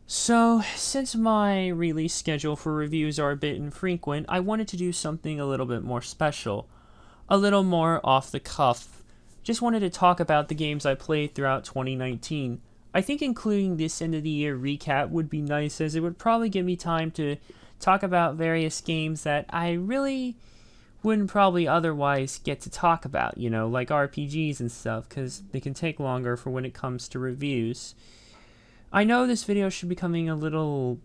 So, since my release schedule for reviews are a bit infrequent, I wanted to do something a little bit more special, a little more off the cuff. Just wanted to talk about the games I played throughout 2019. I think including this end of the year recap would be nice, as it would probably give me time to talk about various games that I really wouldn't probably otherwise get to talk about, like RPGs and stuff, because they can take longer for when it comes to reviews. I know this video should be coming a little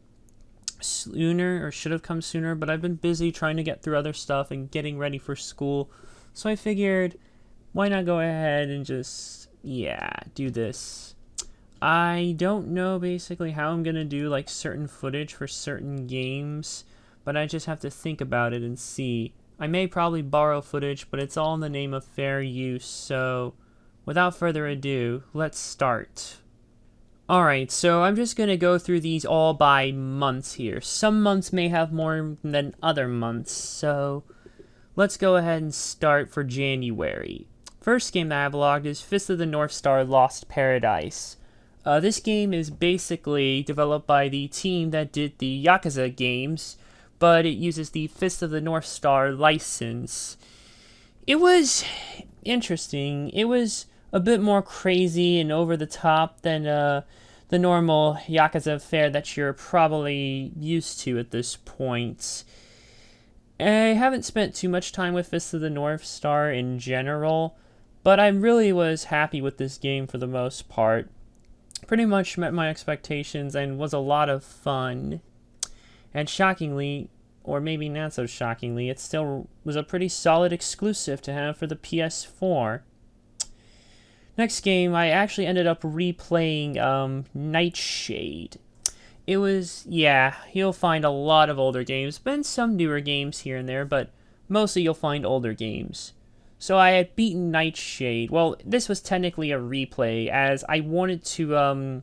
sooner, or should have come sooner, but I've been busy trying to get through other stuff and getting ready for school, so I figured, why not go ahead and just, do this. I don't know basically how I'm gonna do like certain footage for certain games, but I just have to think about it and see. I may probably borrow footage, but it's all in the name of fair use, so without further ado, let's start. Alright, so I'm just going to go through these all by months here. Some months may have more than other months, so let's go ahead and start for January. First game that I've logged is Fist of the North Star Lost Paradise. This game is basically developed by the team that did the Yakuza games, but it uses the Fist of the North Star license. It was interesting. It was a bit more crazy and over the top than the normal Yakuza fare that you're probably used to at this point. I haven't spent too much time with Fist of the North Star in general, but I really was happy with this game for the most part. Pretty much met my expectations and was a lot of fun. And shockingly, or maybe not so shockingly, it still was a pretty solid exclusive to have for the PS4. Next game, I actually ended up replaying Nightshade. It was, you'll find a lot of older games, been some newer games here and there, but mostly you'll find older games. So I had beaten Nightshade. Well, this was technically a replay, as I wanted to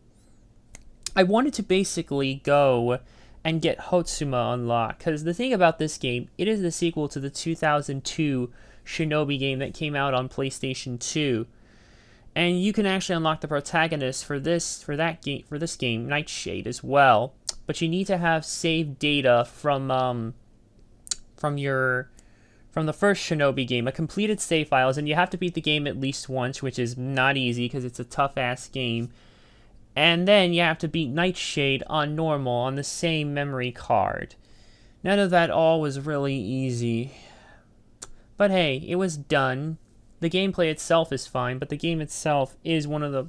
basically go and get Hotsuma unlocked, because the thing about this game, it is the sequel to the 2002 Shinobi game that came out on PlayStation 2. And you can actually unlock the protagonist for this game, Nightshade, as well. But you need to have saved data from the first Shinobi game, a completed save files, and you have to beat the game at least once, which is not easy because it's a tough-ass game. And then you have to beat Nightshade on normal on the same memory card. None of that all was really easy. But hey, it was done. The gameplay itself is fine, but the game itself is one of the...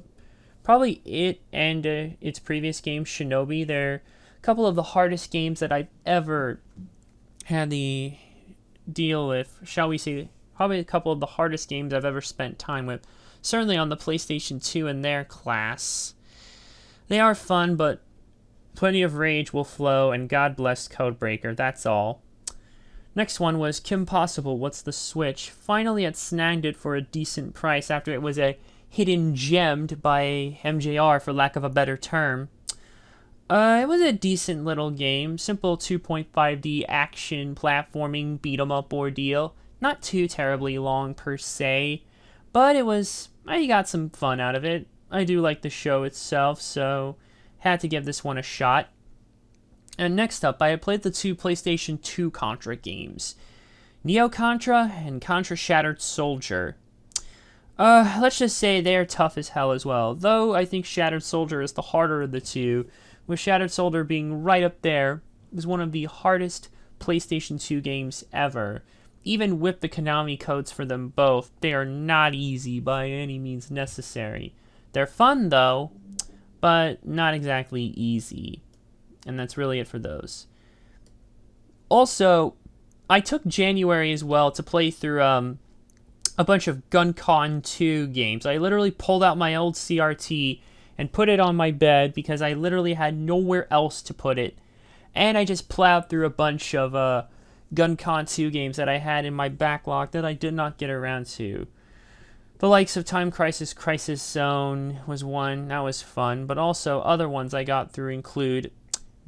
Probably it and its previous game, Shinobi, they're a couple of the hardest games that I've ever had the deal with. Shall we say, probably a couple of the hardest games I've ever spent time with. Certainly on the PlayStation 2 in their class. They are fun, but plenty of rage will flow, and God bless Codebreaker, that's all. Next one was Kim Possible, What's the Switch? Finally had snagged it for a decent price after it was a hidden gemmed by MJR, for lack of a better term. It was a decent little game, simple 2.5D action platforming beat-em-up ordeal. Not too terribly long per se, but I got some fun out of it. I do like the show itself, so had to give this one a shot. And next up, I had played the two PlayStation 2 Contra games, Neo Contra and Contra Shattered Soldier. Let's just say they're tough as hell as well, though I think Shattered Soldier is the harder of the two, with Shattered Soldier being right up there. It was one of the hardest PlayStation 2 games ever. Even with the Konami codes for them both, they are not easy by any means necessary. They're fun though, but not exactly easy. And that's really it for those. Also, I took January as well to play through a bunch of GunCon 2 games. I literally pulled out my old CRT and put it on my bed because I literally had nowhere else to put it. And I just plowed through a bunch of GunCon 2 games that I had in my backlog that I did not get around to. The likes of Time Crisis, Crisis Zone was one, that was fun, but also other ones I got through include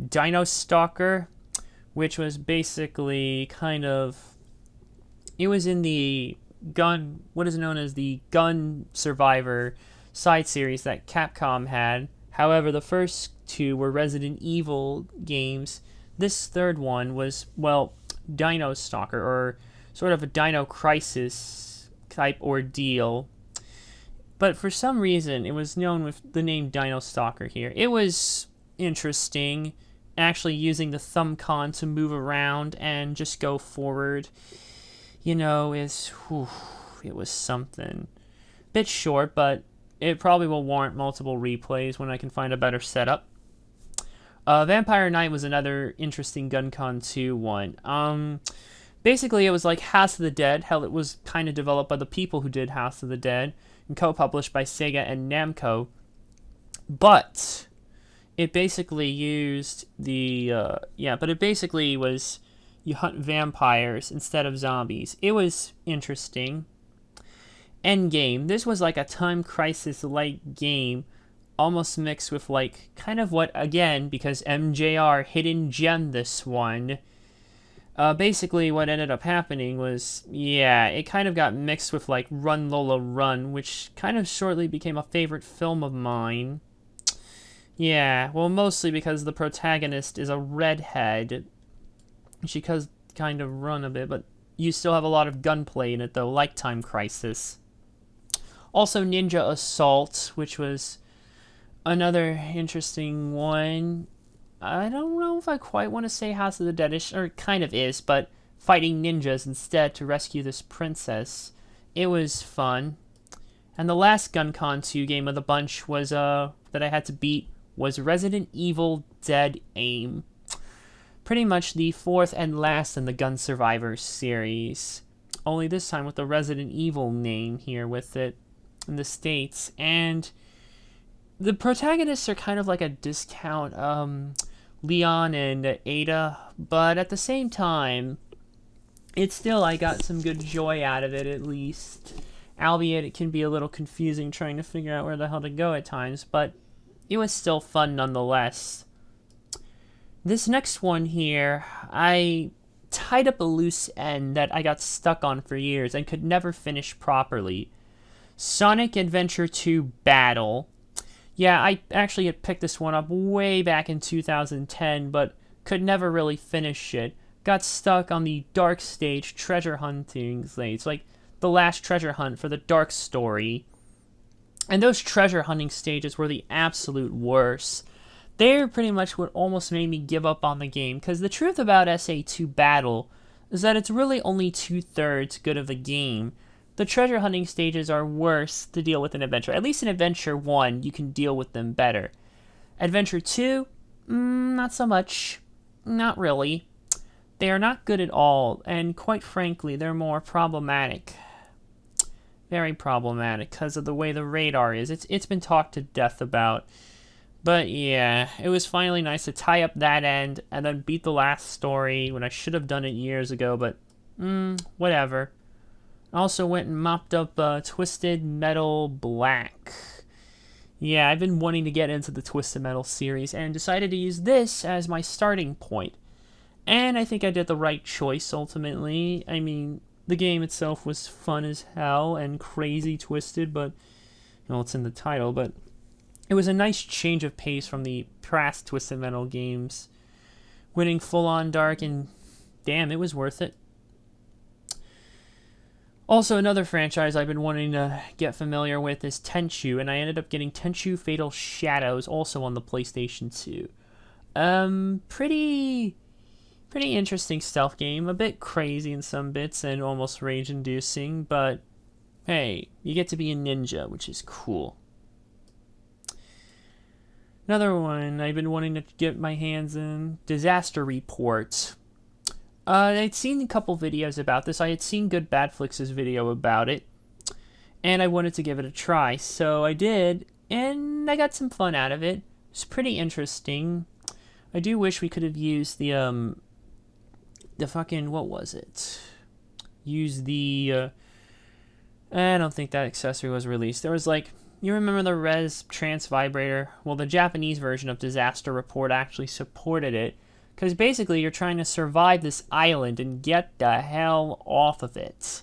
Dino Stalker, which was basically it was in the what is known as the Gun Survivor side series that Capcom had However, the first two were Resident Evil games. This third one was, well, Dino Stalker, or sort of a Dino Crisis type ordeal. But for some reason, it was known with the name Dino Stalker here. It was interesting, actually using the thumb con to move around and just go forward. You know, it was something. Bit short, but it probably will warrant multiple replays when I can find a better setup. Vampire Knight was another interesting GunCon 2 one. Basically, it was like House of the Dead. Hell, it was kind of developed by the people who did House of the Dead and co-published by Sega and Namco. But it basically used the, but it basically was you hunt vampires instead of zombies. It was interesting. Endgame. This was like a Time Crisis-like game, almost mixed with like kind of what, again, because MJR hidden gem this one. Basically what ended up happening was, it kind of got mixed with like Run Lola Run, which kind of shortly became a favorite film of mine. Yeah, well, mostly because the protagonist is a redhead. She does kind of run a bit, but you still have a lot of gunplay in it though, like Time Crisis. Also Ninja Assault, which was another interesting one. I don't know if I quite want to say House of the Deadish, or it kind of is, but fighting ninjas instead to rescue this princess. It was fun. And the last GunCon 2 game of the bunch was that I had to beat was Resident Evil Dead Aim. Pretty much the fourth and last in the Gun Survivors series. Only this time with the Resident Evil name here with it in the States. And the protagonists are kind of like a discount Leon and Ada, but at the same time, it's still, I got some good joy out of it at least. Albeit it can be a little confusing trying to figure out where the hell to go at times, but it was still fun nonetheless. This next one here, I tied up a loose end that I got stuck on for years and could never finish properly. Sonic Adventure 2 Battle. Yeah, I actually had picked this one up way back in 2010, but could never really finish it. Got stuck on the Dark Stage treasure hunting stage. It's like the last treasure hunt for the Dark Story. And those treasure hunting stages were the absolute worst. They're pretty much what almost made me give up on the game, because the truth about SA2 Battle is that it's really only 2/3 good of the game. The treasure hunting stages are worse to deal with in Adventure. At least in Adventure 1, you can deal with them better. Adventure 2, not so much. Not really. They are not good at all, and quite frankly, they're more problematic. Very problematic, because of the way the radar is. It's been talked to death about. But yeah, it was finally nice to tie up that end, and then beat the last story when I should have done it years ago, but whatever. I also went and mopped up Twisted Metal Black. Yeah, I've been wanting to get into the Twisted Metal series and decided to use this as my starting point. And I think I did the right choice, ultimately. I mean, the game itself was fun as hell and crazy twisted, but, it's in the title, but it was a nice change of pace from the past Twisted Metal games. Winning full-on dark, and damn, it was worth it. Also, another franchise I've been wanting to get familiar with is Tenchu, and I ended up getting Tenchu Fatal Shadows, also on the PlayStation 2. Pretty interesting stealth game, a bit crazy in some bits and almost rage-inducing, but hey, you get to be a ninja, which is cool. Another one I've been wanting to get my hands in, Disaster Report. I'd seen a couple videos about this. I had seen Good Bad Flix's video about it, and I wanted to give it a try, so I did, and I got some fun out of it. It's pretty interesting. I do wish we could have used the fucking, what was it? Use the, I don't think that accessory was released. There was like, you remember the Res Trance Vibrator? Well, the Japanese version of Disaster Report actually supported it. Because basically you're trying to survive this island and get the hell off of it.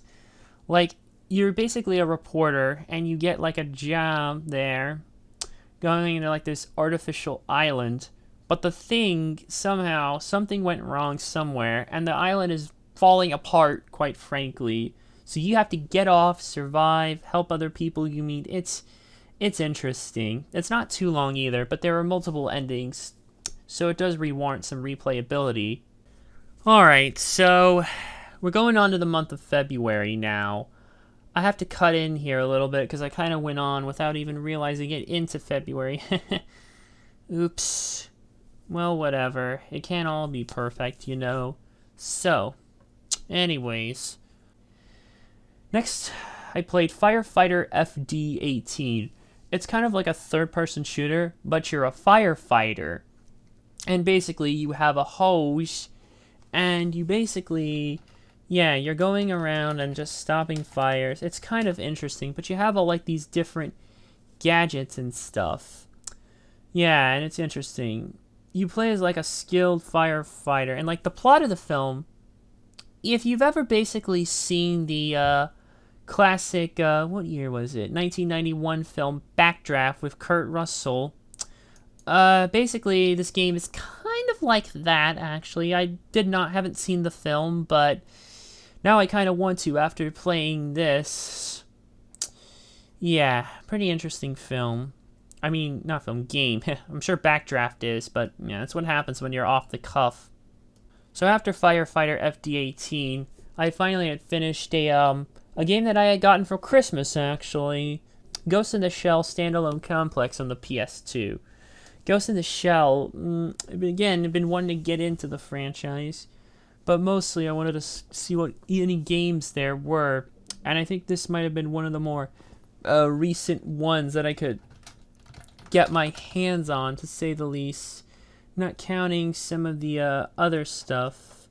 Like, you're basically a reporter and you get like a job there. going into like this artificial island. But the thing, somehow, something went wrong somewhere, and the island is falling apart, quite frankly. So you have to get off, survive, help other people you meet. It's interesting. It's not too long either, but there are multiple endings, so it does warrant some replayability. Alright, so we're going on to the month of February now. I have to cut in here a little bit because I kind of went on without even realizing it into February. Oops. Well, whatever. It can't all be perfect, you know. So, anyways. Next, I played Firefighter FD18. It's kind of like a third-person shooter, but you're a firefighter. And basically, you have a hose, and you basically... yeah, you're going around and just stopping fires. It's kind of interesting, but you have all, like, these different gadgets and stuff. Yeah, and it's interesting. You play as, like, a skilled firefighter, and, like, the plot of the film, if you've ever basically seen the, classic, what year was it? 1991 film Backdraft with Kurt Russell. Basically, this game is kind of like that, actually. I haven't seen the film, but now I kind of want to after playing this. Yeah, pretty interesting film. I mean, not film, game. I'm sure Backdraft is, but yeah, that's what happens when you're off the cuff. So after Firefighter FD18, I finally had finished a game that I had gotten for Christmas, actually. Ghost in the Shell Standalone Complex on the PS2. Ghost in the Shell, again, I've been wanting to get into the franchise, but mostly I wanted to see what any games there were, and I think this might have been one of the more recent ones that I could get my hands on, to say the least, not counting some of the other stuff.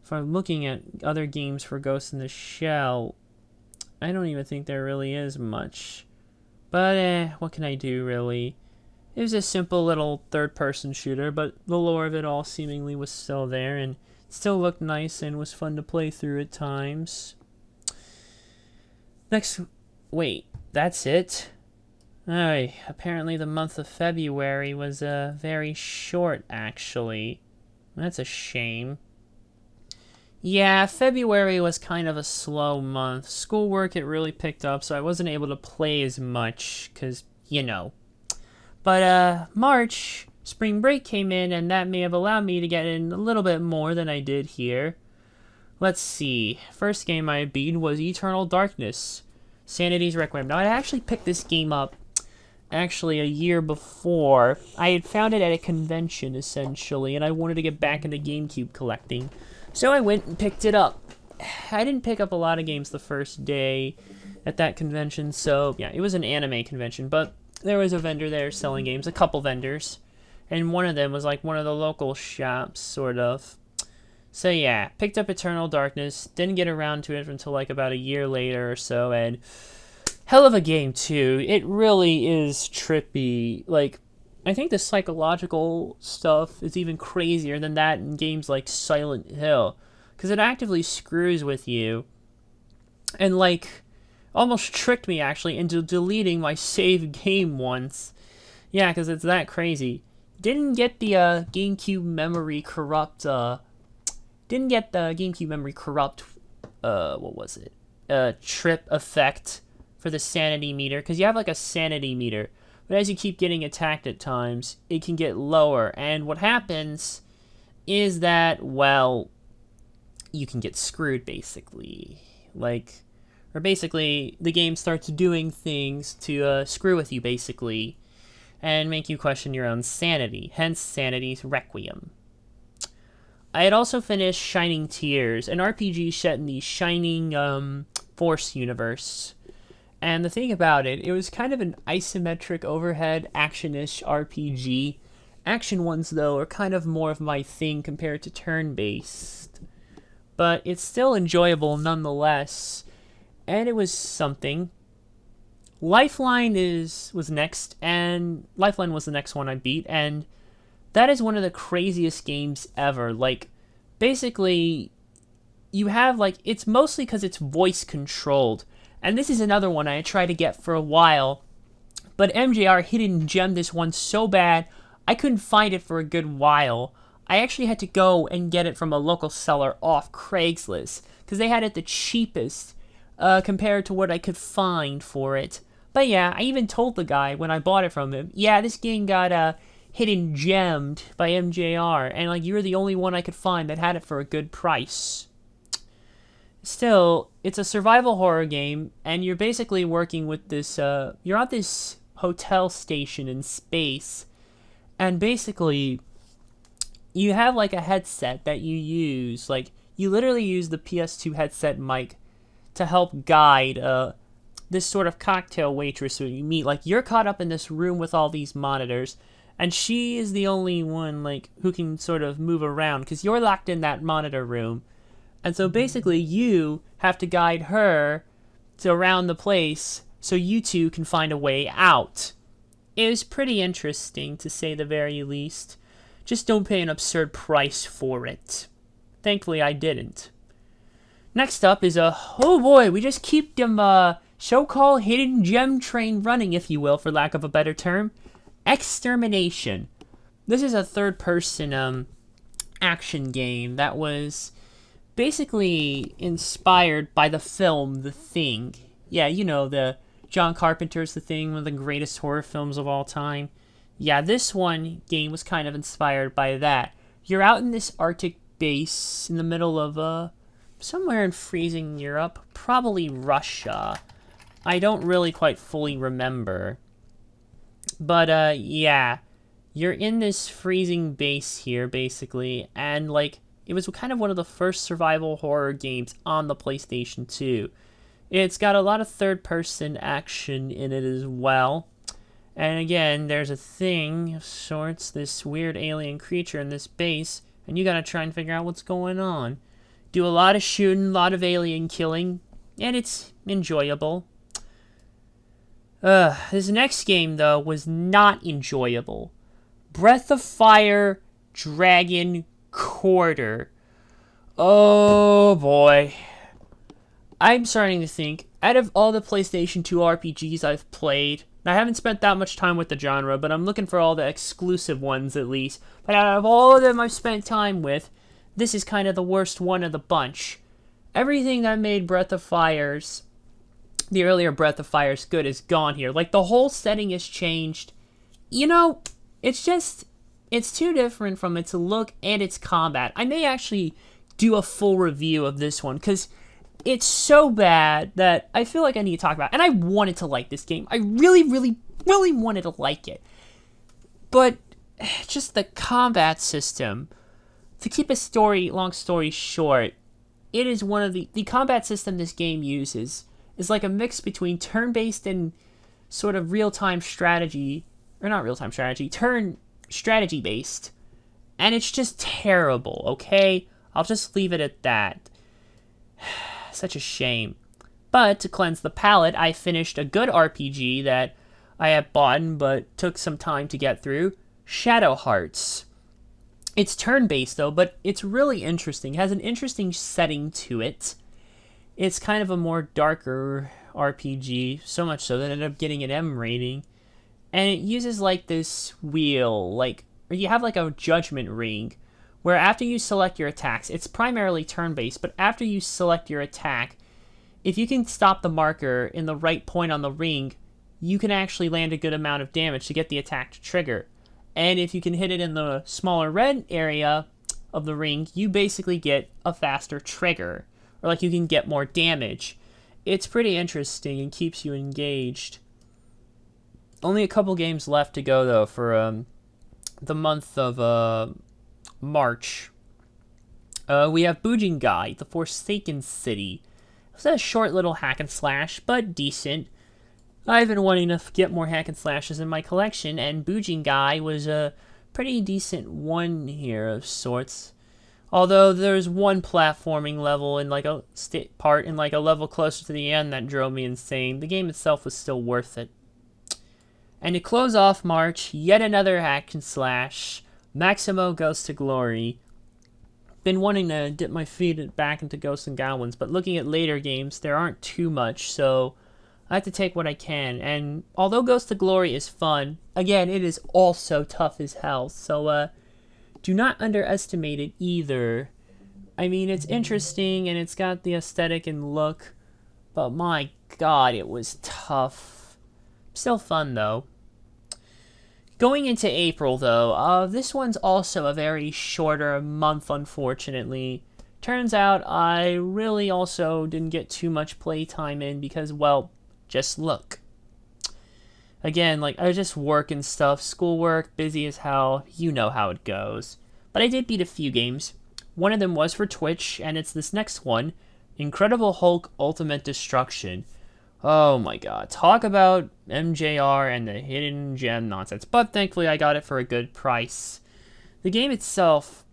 If I'm looking at other games for Ghost in the Shell, I don't even think there really is much. But, what can I do, really? It was a simple little third-person shooter, but the lore of it all seemingly was still there, and it still looked nice and was fun to play through at times. Next, wait, that's it? Apparently the month of February was very short, actually. That's a shame. Yeah, February was kind of a slow month. Schoolwork, it really picked up, so I wasn't able to play as much, because, you know. But, March, spring break came in, and that may have allowed me to get in a little bit more than I did here. Let's see. First game I beat was Eternal Darkness, Sanity's Requiem. Now, I actually picked this game up, actually, a year before. I had found it at a convention, essentially, and I wanted to get back into GameCube collecting. So I went and picked it up. I didn't pick up a lot of games the first day at that convention, so, yeah, it was an anime convention, but there was a vendor there selling games, a couple vendors, and one of them was like one of the local shops, sort of. So yeah, picked up Eternal Darkness, didn't get around to it until like about a year later or so, and hell of a game too. It really is trippy. Like, I think the psychological stuff is even crazier than that in games like Silent Hill, because it actively screws with you, and like, almost tricked me, actually, into deleting my save game once. Yeah, because it's that crazy. Didn't get the GameCube memory corrupt, what was it? Trip effect for the sanity meter, because you have, like, a sanity meter. But as you keep getting attacked at times, it can get lower. And what happens is that, well, you can get screwed, basically. Like, or basically, the game starts doing things to screw with you, basically, and make you question your own sanity, hence Sanity's Requiem. I had also finished Shining Tears, an RPG set in the Shining Force universe. And the thing about it, it was kind of an isometric overhead action-ish RPG. Action ones, though, are kind of more of my thing compared to turn-based. But it's still enjoyable nonetheless. And it was something. Lifeline was next, and Lifeline was the next one I beat, and that is one of the craziest games ever. Like, basically, you have, like, it's mostly because it's voice controlled, and this is another one I tried to get for a while, But MJR hidden gemmed this one so bad, I couldn't find it for a good while. I actually had to go and get it from a local seller off Craigslist, because they had it the cheapest compared to what I could find for it. But yeah, I even told the guy when I bought it from him, yeah, this game got hidden gemmed by MJR, and like you were the only one I could find that had it for a good price. Still, it's a survival horror game, and you're basically working with this, you're on this hotel station in space, and basically, you have like a headset that you use, like, you literally use the PS2 headset mic to help guide, this sort of cocktail waitress who you meet. Like, you're caught up in this room with all these monitors, and she is the only one, like, who can sort of move around, because you're locked in that monitor room. And so basically you have to guide her to around the place so you two can find a way out. It was pretty interesting, to say the very least. Just don't pay an absurd price for it. Thankfully I didn't. Next up is oh boy, we just keep them so-called hidden gem train running, if you will, for lack of a better term. Extermination. This is a third-person action game that was basically inspired by the film The Thing. Yeah, you know, the John Carpenter's The Thing, one of the greatest horror films of all time. Yeah, this game was kind of inspired by that. You're out in this Arctic base in the middle of somewhere in freezing Europe, probably Russia. I don't really quite fully remember. But yeah, you're in this freezing base here, basically, and like, it was kind of one of the first survival horror games on the PlayStation 2. It's got a lot of third-person action in it as well. And again, there's a thing of sorts, this weird alien creature in this base, and you gotta try and figure out what's going on. Do a lot of shooting, a lot of alien killing, and it's enjoyable. This next game, though, was not enjoyable. Breath of Fire Dragon Quarter. Oh boy. I'm starting to think, out of all the PlayStation 2 RPGs I've played, I haven't spent that much time with the genre, but I'm looking for all the exclusive ones at least. But out of all of them I've spent time with, this is kind of the worst one of the bunch. Everything that made the earlier Breath of Fires good is gone here. Like, the whole setting has changed. You know, it's too different from its look and its combat. I may actually do a full review of this one, because it's so bad that I feel like I need to talk about it. And I wanted to like this game. I really, really, really wanted to like it. But just the combat system, to keep a long story short, it is one of the combat system this game uses is like a mix between turn-based and sort of real-time strategy, or not real-time strategy, turn strategy-based. And it's just terrible, okay? I'll just leave it at that. Such a shame. But to cleanse the palate, I finished a good RPG that I had bought but took some time to get through, Shadow Hearts. It's turn-based though, but it's really interesting. It has an interesting setting to it. It's kind of a more darker RPG, so much so that it ended up getting an M rating. And it uses like this wheel, or you have like a judgment ring, where after you select your attacks, it's primarily turn-based, but after you select your attack, if you can stop the marker in the right point on the ring, you can actually land a good amount of damage to get the attack to trigger. And if you can hit it in the smaller red area of the ring, you basically get a faster trigger, or like you can get more damage. It's pretty interesting and keeps you engaged. Only a couple games left to go though for the month of March. We have Bujingai, The Forsaken City. It's a short little hack and slash, but decent. I've been wanting to get more hack and slashes in my collection, and Bujingai was a pretty decent one here of sorts. Although there's one platforming level in like a part in like a level closer to the end that drove me insane. The game itself was still worth it. And to close off March, yet another hack and slash, Maximo Ghost to Glory. Been wanting to dip my feet back into Ghosts and Goblins, but looking at later games, there aren't too much, so I have to take what I can. And although Ghost of Glory is fun, again, it is also tough as hell. So do not underestimate it either. I mean, it's interesting and it's got the aesthetic and look, but my god, it was tough. Still fun though. Going into April though, this one's also a very shorter month, unfortunately. Turns out I really also didn't get too much playtime in because, well, just look. Again, like, I just work and stuff, schoolwork, busy as hell, you know how it goes. But I did beat a few games. One of them was for Twitch, and it's this next one, Incredible Hulk Ultimate Destruction. Oh my god, talk about MJR and the hidden gem nonsense. But thankfully I got it for a good price. The game itself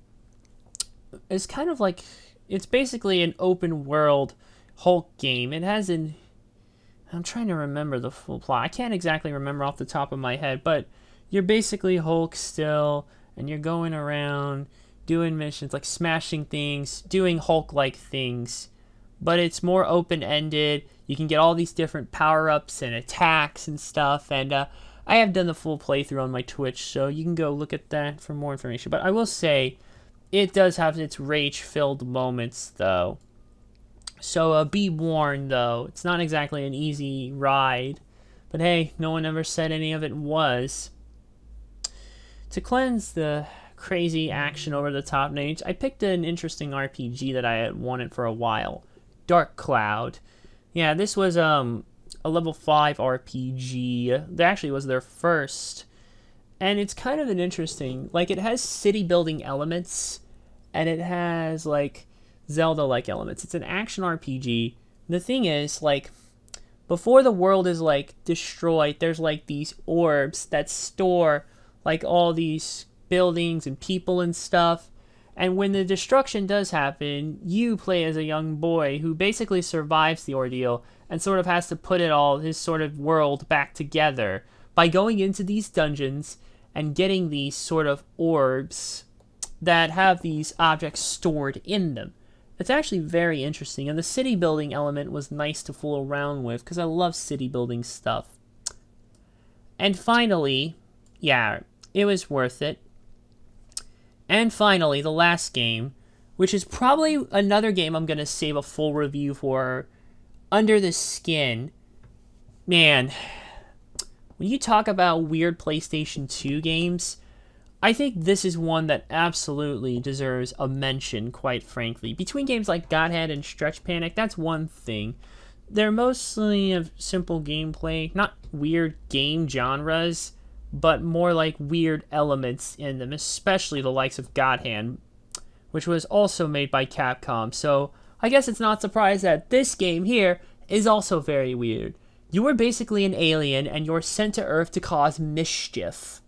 is kind of like, it's basically an open world Hulk game. It has an, I'm trying to remember the full plot. I can't exactly remember off the top of my head, but you're basically Hulk still, and you're going around doing missions, like smashing things, doing Hulk-like things, but it's more open-ended. You can get all these different power-ups and attacks and stuff, and I have done the full playthrough on my Twitch, so you can go look at that for more information. But I will say, it does have its rage-filled moments, though. So be warned, though. It's not exactly an easy ride. But hey, no one ever said any of it was. To cleanse the crazy action over the top names, I picked an interesting RPG that I had wanted for a while. Dark Cloud. Yeah, this was a level 5 RPG. That actually was their first. And it's kind of an interesting, like, it has city building elements, and it has, like, Zelda-like elements. It's an action RPG. The thing is, like, before the world is, like, destroyed, there's, like, these orbs that store, like, all these buildings and people and stuff. And when the destruction does happen, you play as a young boy who basically survives the ordeal and sort of has to put it all, his sort of world, back together by going into these dungeons and getting these sort of orbs that have these objects stored in them. It's actually very interesting, and the city building element was nice to fool around with because I love city building stuff. And finally, yeah, it was worth it. And finally, the last game, which is probably another game I'm going to save a full review for, Under the Skin. Man, when you talk about weird PlayStation 2 games, I think this is one that absolutely deserves a mention, quite frankly. Between games like Godhead and Stretch Panic, that's one thing. They're mostly of simple gameplay, not weird game genres, but more like weird elements in them, especially the likes of Godhand, which was also made by Capcom. So I guess it's not surprised that this game here is also very weird. You are basically an alien and you're sent to Earth to cause mischief.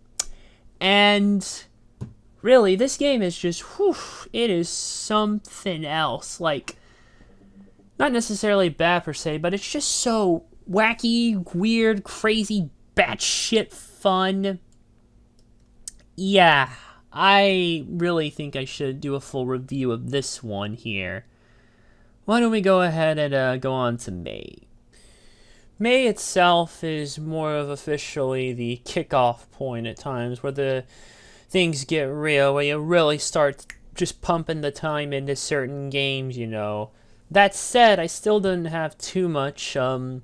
And really, this game is just, whew, it is something else. Like, not necessarily bad per se, but it's just so wacky, weird, crazy, batshit fun. Yeah, I really think I should do a full review of this one here. Why don't we go ahead and go on to May. May itself is more of officially the kickoff point at times, where the things get real, where you really start just pumping the time into certain games, you know. That said, I still didn't have too much to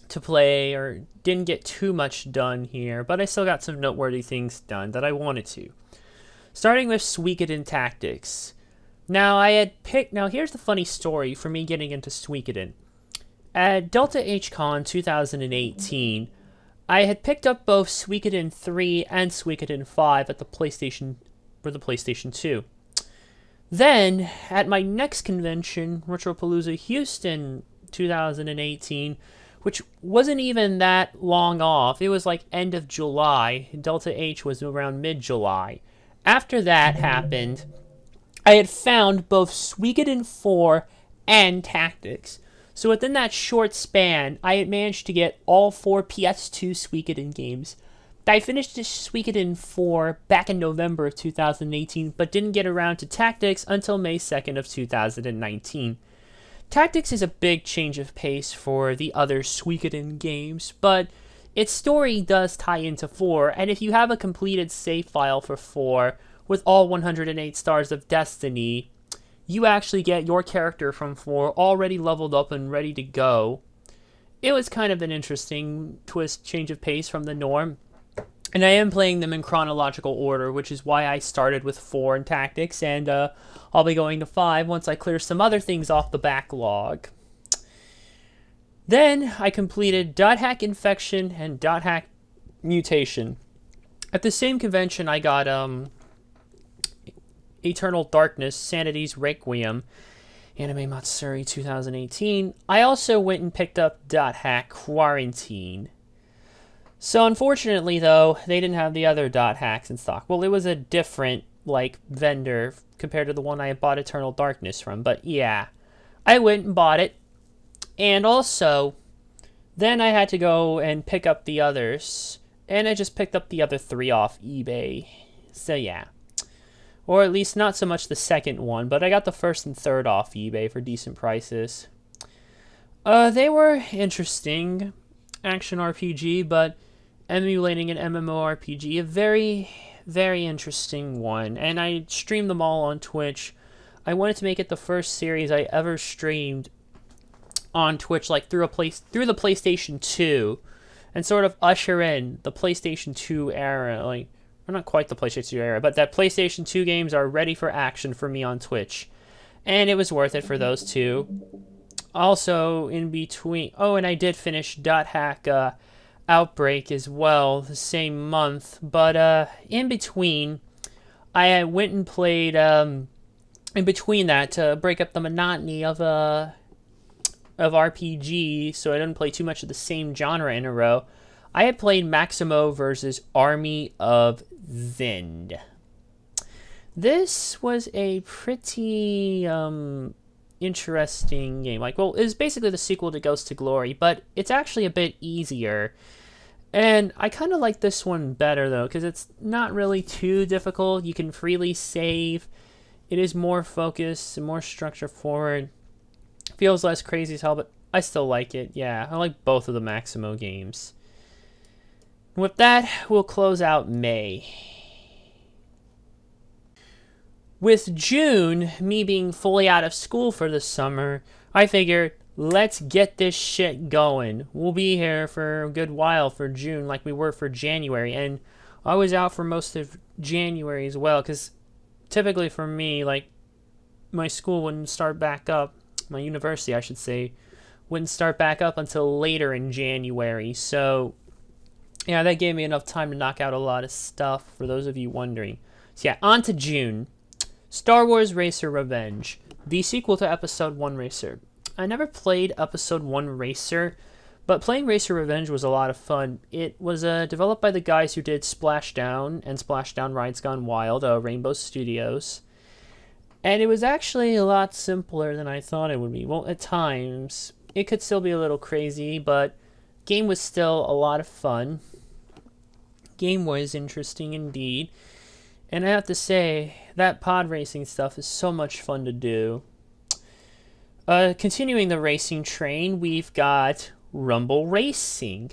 play, or didn't get too much done here, but I still got some noteworthy things done that I wanted to. Starting with Suikoden Tactics. Now, I had picked... Now, here's the funny story for me getting into Suikoden. At Delta H-Con 2018, I had picked up both Suikoden 3 and Suikoden 5 at the PlayStation, for the PlayStation 2. Then, at my next convention, Retropalooza Houston 2018, which wasn't even that long off, it was like end of July, Delta H was around mid-July. After that happened, I had found both Suikoden 4 and Tactics. So within that short span, I had managed to get all 4 PS2 Suikoden games. I finished Suikoden 4 back in November of 2018, but didn't get around to Tactics until May 2nd of 2019. Tactics is a big change of pace for the other Suikoden games, but its story does tie into 4, and if you have a completed save file for 4 with all 108 stars of destiny, you actually get your character from 4 already leveled up and ready to go. It was kind of an interesting twist, change of pace from the norm. And I am playing them in chronological order, which is why I started with 4 in Tactics, and I'll be going to 5 once I clear some other things off the backlog. Then I completed .hack Infection and .hack Mutation. At the same convention, I got Eternal Darkness, Sanity's Requiem, Anime Matsuri 2018. I also went and picked up .hack Quarantine. So unfortunately, though, they didn't have the other .hacks in stock. Well, it was a different, vendor compared to the one I had bought Eternal Darkness from. But yeah, I went and bought it. And also, then I had to go and pick up the others. And I just picked up the other 3 off eBay. So yeah. Or at least not so much the second one, but I got the first and third off eBay for decent prices. They were interesting. Action RPG, but emulating an MMORPG, a very, very interesting one. And I streamed them all on Twitch. I wanted to make it the first series I ever streamed on Twitch, through the PlayStation 2, and sort of usher in the PlayStation 2 era. Well, not quite the PlayStation 2 era, but that PlayStation 2 games are ready for action for me on Twitch. And it was worth it for those two. Also, in between... Oh, and I did finish .hack Outbreak as well the same month. But in between, I went and played... in between that, to break up the monotony of RPG, so I didn't play too much of the same genre in a row, I had played Maximo versus Army of Vind. This was a pretty... interesting game. It was basically the sequel to Ghost to Glory, but it's actually a bit easier. And I kind of like this one better, though, because it's not really too difficult. You can freely save. It is more focused and more structure forward. Feels less crazy as hell, but I still like it. Yeah, I like both of the Maximo games. With that, we'll close out May. With June, me being fully out of school for the summer, I figured, let's get this shit going. We'll be here for a good while for June like we were for January. And I was out for most of January as well, because typically for me, my school wouldn't start back up, my university, I should say, wouldn't start back up until later in January. So, yeah, that gave me enough time to knock out a lot of stuff, for those of you wondering. So yeah, on to June. Star Wars Racer Revenge, the sequel to Episode 1 Racer. I never played Episode 1 Racer, but playing Racer Revenge was a lot of fun. It was developed by the guys who did Splashdown and Splashdown Rides Gone Wild, Rainbow Studios. And it was actually a lot simpler than I thought it would be. Well, at times, it could still be a little crazy, but game was still a lot of fun. Game was interesting indeed. And I have to say, that pod racing stuff is so much fun to do. Continuing the racing train, we've got Rumble Racing.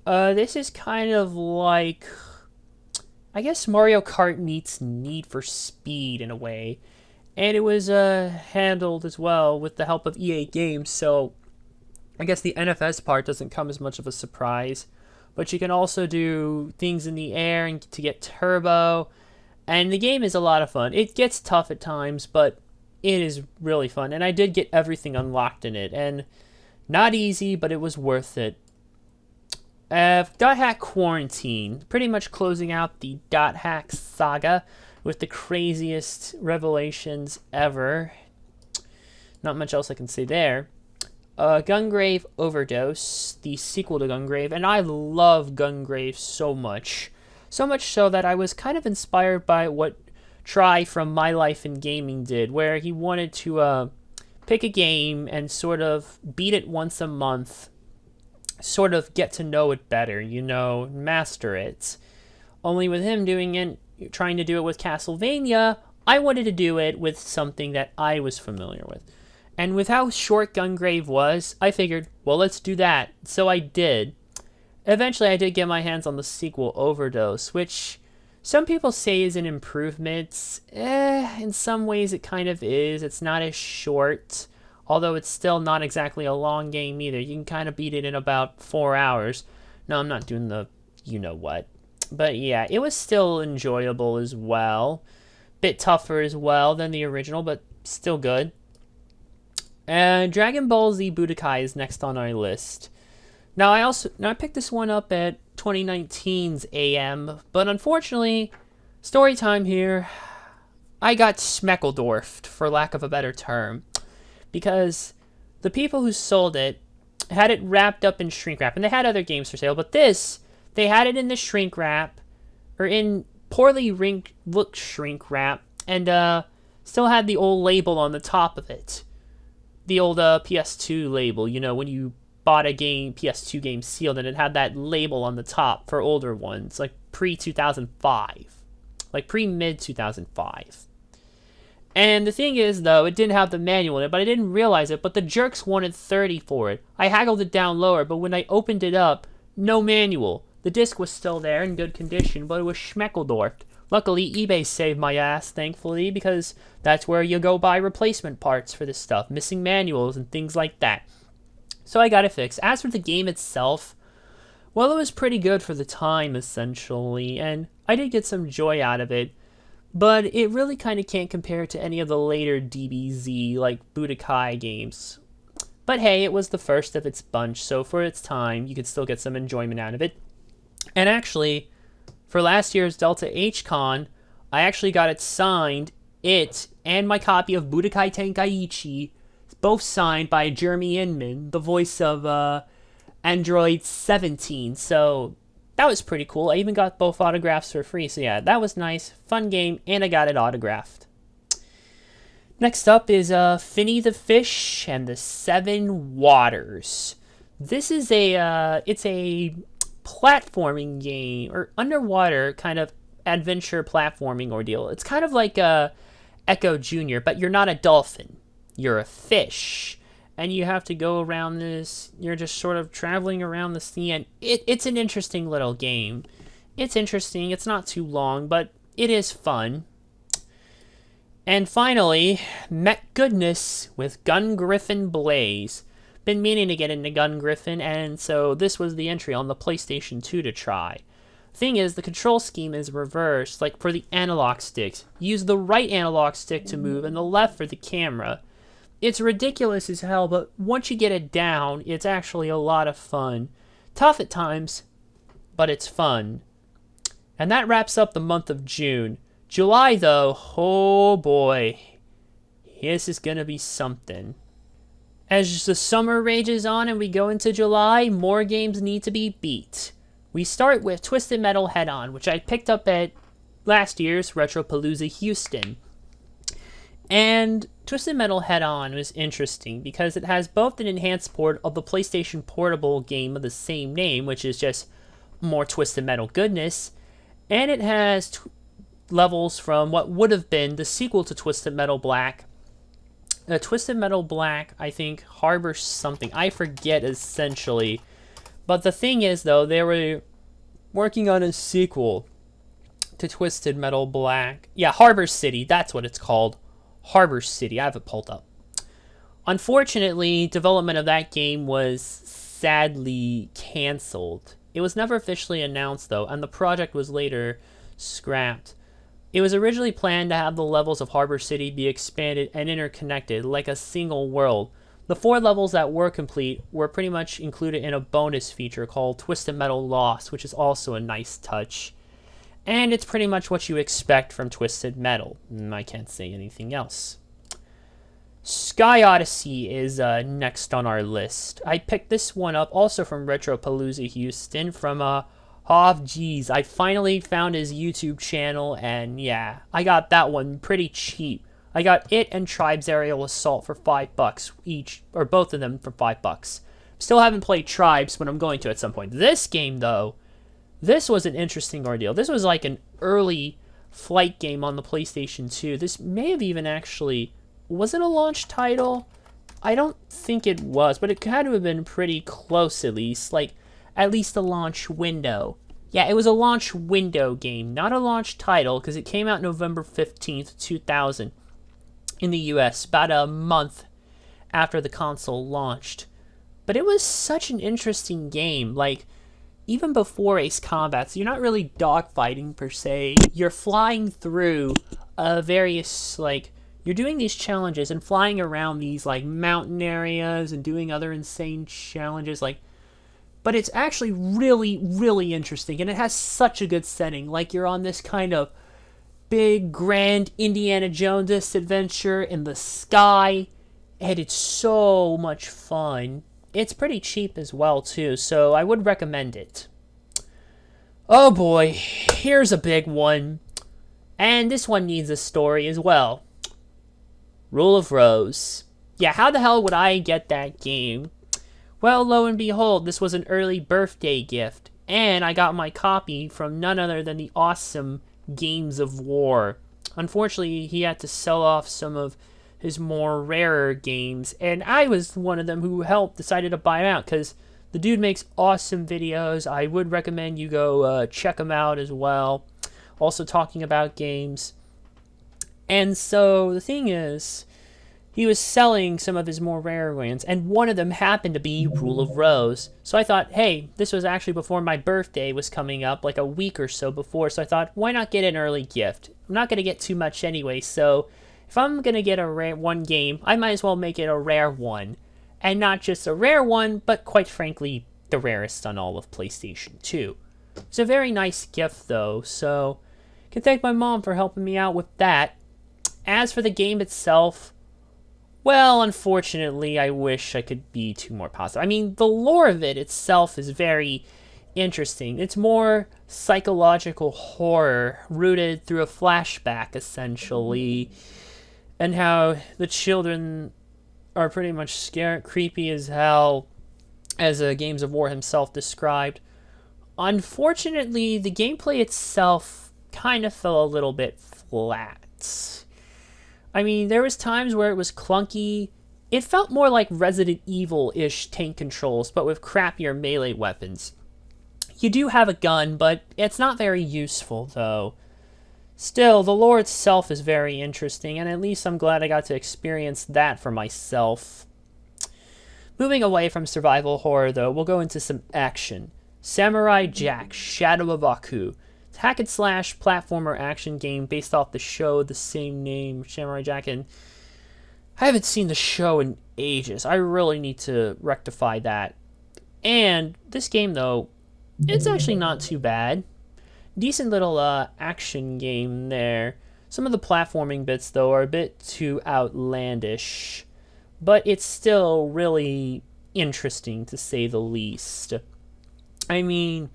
This is kind of like, I guess, Mario Kart meets Need for Speed in a way. And it was handled as well with the help of EA Games, so I guess the NFS part doesn't come as much of a surprise. But you can also do things in the air and to get turbo. And the game is a lot of fun. It gets tough at times, but it is really fun. And I did get everything unlocked in it. And not easy, but it was worth it. .hack Quarantine. Pretty much closing out the .hack saga with the craziest revelations ever. Not much else I can say there. Gungrave Overdose, the sequel to Gungrave. And I love Gungrave so much. So much so that I was kind of inspired by what Try from My Life in Gaming did, where he wanted to pick a game and sort of beat it once a month, sort of get to know it better, master it. Only with him doing it, trying to do it with Castlevania, I wanted to do it with something that I was familiar with. And with how short Gungrave was, I figured, well, let's do that. So I did. Eventually, I did get my hands on the sequel, Overdose, which some people say is an improvement. In some ways it kind of is. It's not as short, although it's still not exactly a long game either. You can kind of beat it in about 4 hours. No, I'm not doing the you-know-what. But yeah, it was still enjoyable as well. Bit tougher as well than the original, but still good. And Dragon Ball Z Budokai is next on our list. Now I picked this one up at 2019's AM, but unfortunately, story time here, I got Schmeckledorfed, for lack of a better term, because the people who sold it had it wrapped up in shrink wrap, and they had other games for sale, but this, they had it in the shrink wrap, or in poorly looked shrink wrap, and still had the old label on the top of it. The old PS2 label, you know, when you bought a game, PS2 game sealed, and it had that label on the top for older ones, like pre-2005. Like pre-mid-2005. And the thing is, though, it didn't have the manual in it, but I didn't realize it, but the jerks wanted $30 for it. I haggled it down lower, but when I opened it up, no manual. The disc was still there in good condition, but it was Schmeckledorfed. Luckily, eBay saved my ass, thankfully, because that's where you go buy replacement parts for this stuff, missing manuals and things like that. So I got it fixed. As for the game itself, well, it was pretty good for the time, essentially, and I did get some joy out of it, but it really kind of can't compare to any of the later DBZ, like Budokai games. But hey, it was the first of its bunch, so for its time, you could still get some enjoyment out of it. And actually, for last year's Delta H-Con, I actually got it signed, and my copy of Budokai Tenkaichi, both signed by Jeremy Inman, the voice of Android 17. So that was pretty cool. I even got both autographs for free. So yeah, that was nice. Fun game, and I got it autographed. Next up is Finny the Fish and the Seven Waters. This is it's a platforming game, or underwater kind of adventure platforming ordeal. It's kind of like Echo Jr., but you're not a dolphin. You're a fish, and you have to go around this, you're just sort of traveling around the sea, and it's an interesting little game. It's interesting, it's not too long, but it is fun. And finally, Met Goodness with Gun Griffin Blaze. Been meaning to get into Gun Griffin, and so this was the entry on the PlayStation 2 to try. Thing is, the control scheme is reversed, like for the analog sticks. Use the right analog stick to move and the left for the camera. It's ridiculous as hell, but once you get it down, it's actually a lot of fun. Tough at times, but it's fun. And that wraps up the month of June. July, though, oh boy, this is gonna be something. As the summer rages on and we go into July, more games need to be beat. We start with Twisted Metal Head-On, which I picked up at last year's Retropalooza Houston. And Twisted Metal Head-On was interesting because it has both an enhanced port of the PlayStation Portable game of the same name, which is just more Twisted Metal goodness, and it has levels from what would have been the sequel to Twisted Metal Black. Twisted Metal Black, I think, Harbor something. I forget, essentially. But the thing is, though, they were working on a sequel to Twisted Metal Black. Yeah, Harbor City, that's what it's called. Harbor City, I have it pulled up. Unfortunately, development of that game was sadly canceled. It was never officially announced, though, and the project was later scrapped. It was originally planned to have the levels of Harbor City be expanded and interconnected, like a single world. The 4 levels that were complete were pretty much included in a bonus feature called Twisted Metal Lost, which is also a nice touch. And it's pretty much what you expect from Twisted Metal. I can't say anything else. Sky Odyssey is next on our list. I picked this one up also from Retropalooza Houston from geez, I finally found his YouTube channel, and yeah, I got that one pretty cheap. I got it and Tribes Aerial Assault for $5 each, or both of them for $5. Still haven't played Tribes, but I'm going to at some point. This game, though, this was an interesting ordeal. This was like an early flight game on the PlayStation 2. This may have even actually, was it a launch title? I don't think it was, but it had to have been pretty close at least. Like, at least the launch window. Yeah, it was a launch window game, not a launch title, because it came out November 15th, 2000 in the US, about a month after the console launched. But it was such an interesting game. Like, even before Ace Combat, so you're not really dogfighting per se. You're flying through various, like, you're doing these challenges and flying around these, like, mountain areas and doing other insane challenges, like, but it's actually really, really interesting, and it has such a good setting. Like, you're on this kind of big, grand Indiana Jones adventure in the sky, and it's so much fun. It's pretty cheap as well, too, so I would recommend it. Oh boy, here's a big one. And this one needs a story as well. Rule of Rose. Yeah, how the hell would I get that game? Well, lo and behold, this was an early birthday gift, and I got my copy from none other than the awesome Games of War. Unfortunately, he had to sell off some of his more rarer games, and I was one of them who decided to buy him out, because the dude makes awesome videos. I would recommend you go check him out as well. Also talking about games. And so the thing is, he was selling some of his more rare ones, and one of them happened to be Rule of Rose. So I thought, hey, this was actually before my birthday was coming up, like a week or so before, so I thought, why not get an early gift? I'm not going to get too much anyway, so if I'm going to get a rare one game, I might as well make it a rare one. And not just a rare one, but quite frankly, the rarest on all of PlayStation 2. It's a very nice gift, though, so I can thank my mom for helping me out with that. As for the game itself, well, unfortunately, I wish I could be more positive. I mean, the lore of it itself is very interesting. It's more psychological horror rooted through a flashback, essentially, and how the children are pretty much scared, creepy as hell, as Games of War himself described. Unfortunately, the gameplay itself kind of fell a little bit flat. I mean, there was times where it was clunky. It felt more like Resident Evil-ish tank controls, but with crappier melee weapons. You do have a gun, but it's not very useful, though. Still, the lore itself is very interesting, and at least I'm glad I got to experience that for myself. Moving away from survival horror, though, we'll go into some action. Samurai Jack: Shadow of Aku. It's a hack-and-slash platformer action game based off the show the same name, Samurai Jack, and I haven't seen the show in ages. I really need to rectify that. And this game, though, it's actually not too bad. Decent little action game there. Some of the platforming bits, though, are a bit too outlandish, but it's still really interesting, to say the least. I mean,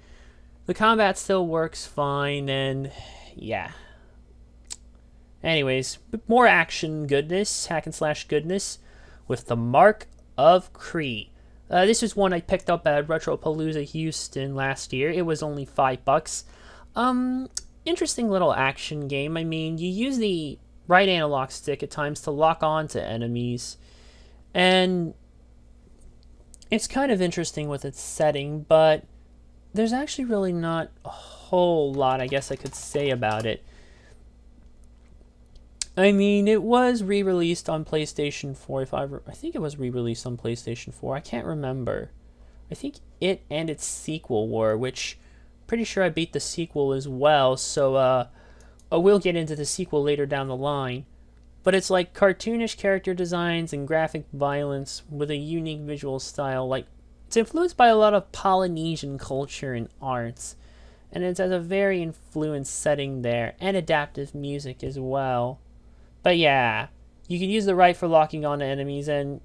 the combat still works fine, and yeah. Anyways, more action goodness, hack and slash goodness, with the Mark of Kree. This is one I picked up at Retropalooza Houston last year. It was only $5. Interesting little action game. I mean, you use the right analog stick at times to lock on to enemies, and it's kind of interesting with its setting, but there's actually really not a whole lot, I guess I could say, about it. I mean, it was re-released on PlayStation 4. I think it was re-released on PlayStation 4. I can't remember. I think it and its sequel were, which pretty sure I beat the sequel as well, so I will get into the sequel later down the line. But it's like cartoonish character designs and graphic violence with a unique visual style. Like, it's influenced by a lot of Polynesian culture and arts, and it has a very influenced setting there, and adaptive music as well. But yeah, you can use the right for locking on to enemies, and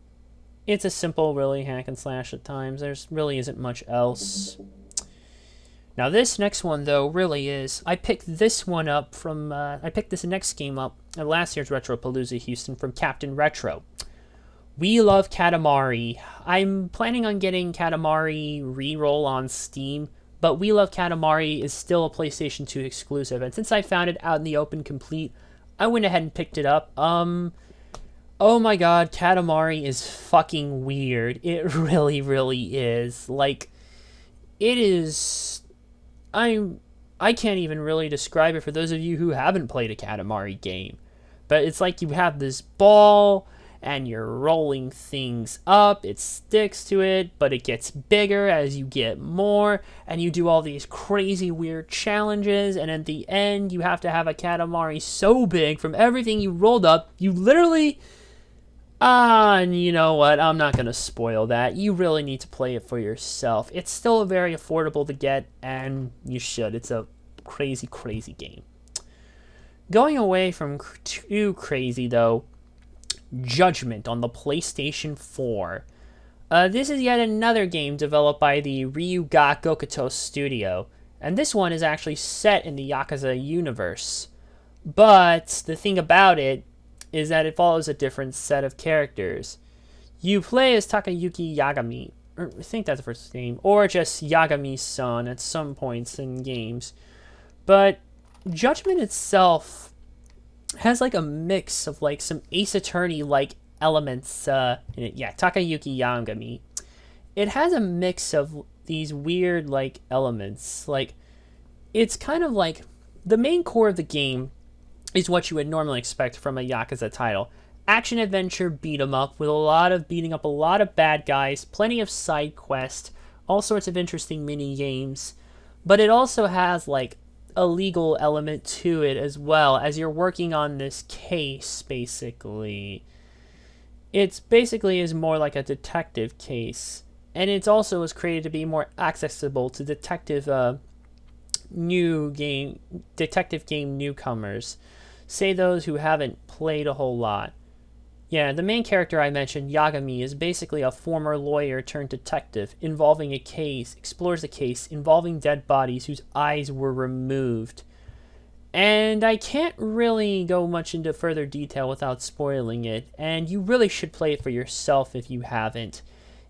it's a simple, really, hack and slash at times. There's really isn't much else. Now this next one, though, really is. I picked this one up from, I picked this next game up at last year's Retropalooza Houston from Captain Retro. We Love Katamari. I'm planning on getting Katamari Reroll on Steam, but We Love Katamari is still a PlayStation 2 exclusive, and since I found it out in the open complete, I went ahead and picked it up. Oh my god, Katamari is fucking weird. It really, really is. Like, it is. I'm. I can't even really describe it for those of you who haven't played a Katamari game. But it's like you have this ball and you're rolling things up. It sticks to it, but it gets bigger as you get more. And you do all these crazy weird challenges. And at the end, you have to have a Katamari so big from everything you rolled up. You literally. And you know what? I'm not going to spoil that. You really need to play it for yourself. It's still very affordable to get, and you should. It's a crazy, crazy game. Going away from too crazy, though, Judgment on the PlayStation 4. This is yet another game developed by the Ryuga Gokuto studio, and this one is actually set in the Yakuza universe. But the thing about it is that it follows a different set of characters. You play as Takayuki Yagami, or I think that's the first name, or just Yagami's son at some points in games. But Judgment itself has like a mix of like some Ace Attorney-like elements in it. Yeah, Takayuki Yagami. It has a mix of these weird like elements. Like, it's kind of like the main core of the game is what you would normally expect from a Yakuza title. Action adventure beat 'em up with a lot of beating up a lot of bad guys, plenty of side quests, all sorts of interesting mini games. But it also has like a legal element to it as well, as you're working on this case basically. It's basically is more like a detective case, and it also was created to be more accessible to detective game newcomers. Say those who haven't played a whole lot. Yeah, the main character I mentioned, Yagami, is basically a former lawyer turned detective involving a case, explores a case involving dead bodies whose eyes were removed. And I can't really go much into further detail without spoiling it, and you really should play it for yourself if you haven't.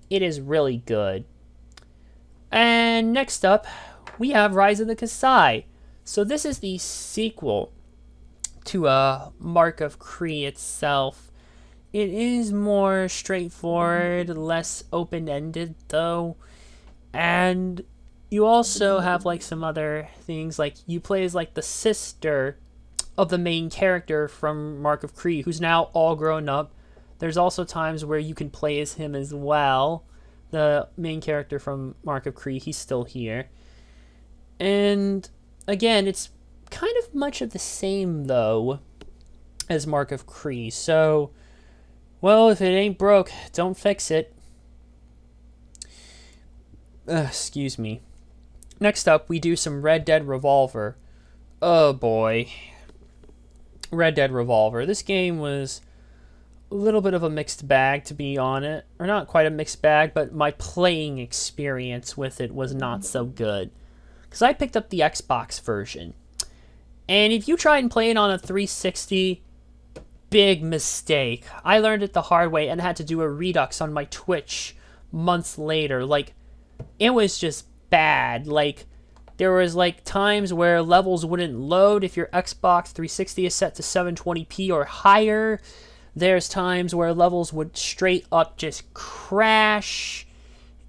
It is really good. And next up, we have Rise of the Kasai. So this is the sequel to Mark of Kree itself. It is more straightforward, less open-ended though, and you also have like some other things, like you play as like the sister of the main character from Mark of Kree, who's now all grown up. There's also times where you can play as him as well. The main character from Mark of Kree, he's still here. And again, it's kind of much of the same though as Mark of Kree. So, well, if it ain't broke, don't fix it. Excuse me. Next up, we do some Red Dead Revolver. Oh boy. Red Dead Revolver. This game was a little bit of a mixed bag, to be honest. Or not quite a mixed bag, but my playing experience with it was not so good. Because I picked up the Xbox version. And if you try and play it on a 360, big mistake. I learned it the hard way and had to do a redux on my Twitch months later. Like, it was just bad. Like, there was like times where levels wouldn't load if your Xbox 360 is set to 720p or higher. There's times where levels would straight up just crash.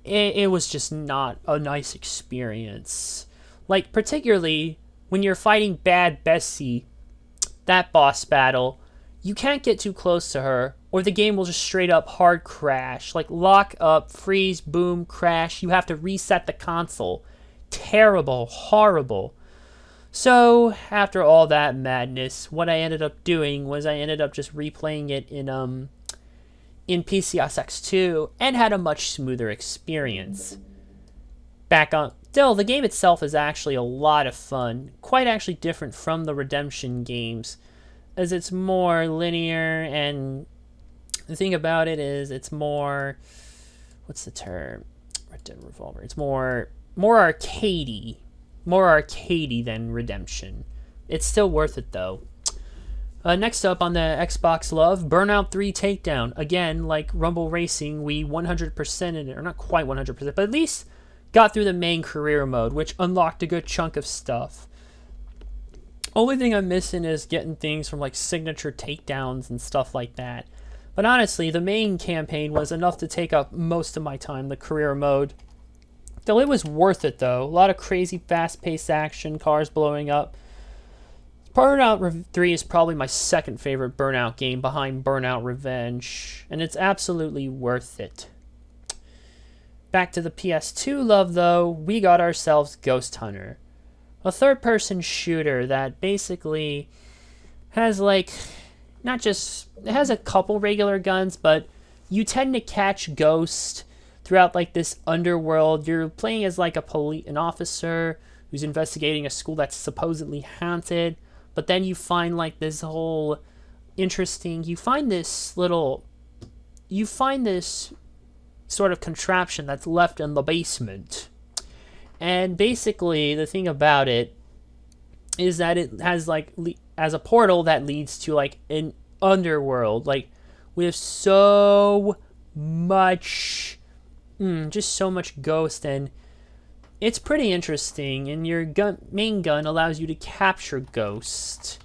It was just not a nice experience. Like, particularly when you're fighting Bad Bessie, that boss battle, you can't get too close to her, or the game will just straight up hard crash. Like, lock up, freeze, boom, crash. You have to reset the console. Terrible, horrible. So, after all that madness, what I ended up doing was I ended up just replaying it in PCSX2 and had a much smoother experience. Back on... Still, the game itself is actually a lot of fun. Quite actually different from the Redemption games, as it's more linear, and the thing about it is it's more... What's the term? Red Dead Revolver. It's more arcadey. More arcadey than Redemption. It's still worth it, though. Next up on the Xbox Love, Burnout 3 Takedown. Again, like Rumble Racing, we 100%ed it, or not quite 100%, but at least got through the main career mode, which unlocked a good chunk of stuff. Only thing I'm missing is getting things from like signature takedowns and stuff like that. But honestly, the main campaign was enough to take up most of my time, the career mode. Still, it was worth it though. A lot of crazy fast-paced action, cars blowing up. Burnout 3 is probably my second favorite Burnout game behind Burnout Revenge, and it's absolutely worth it. Back to the PS2 love though, we got ourselves Ghost Hunter. A third-person shooter that basically has like, not just, it has a couple regular guns, but you tend to catch ghosts throughout like this underworld. You're playing as like an officer who's investigating a school that's supposedly haunted, but then you find like this whole interesting, you find this sort of contraption that's left in the basement. And basically the thing about it is that it has like as a portal that leads to like an underworld, like with so much just so much ghost, and it's pretty interesting. And your main gun allows you to capture ghosts.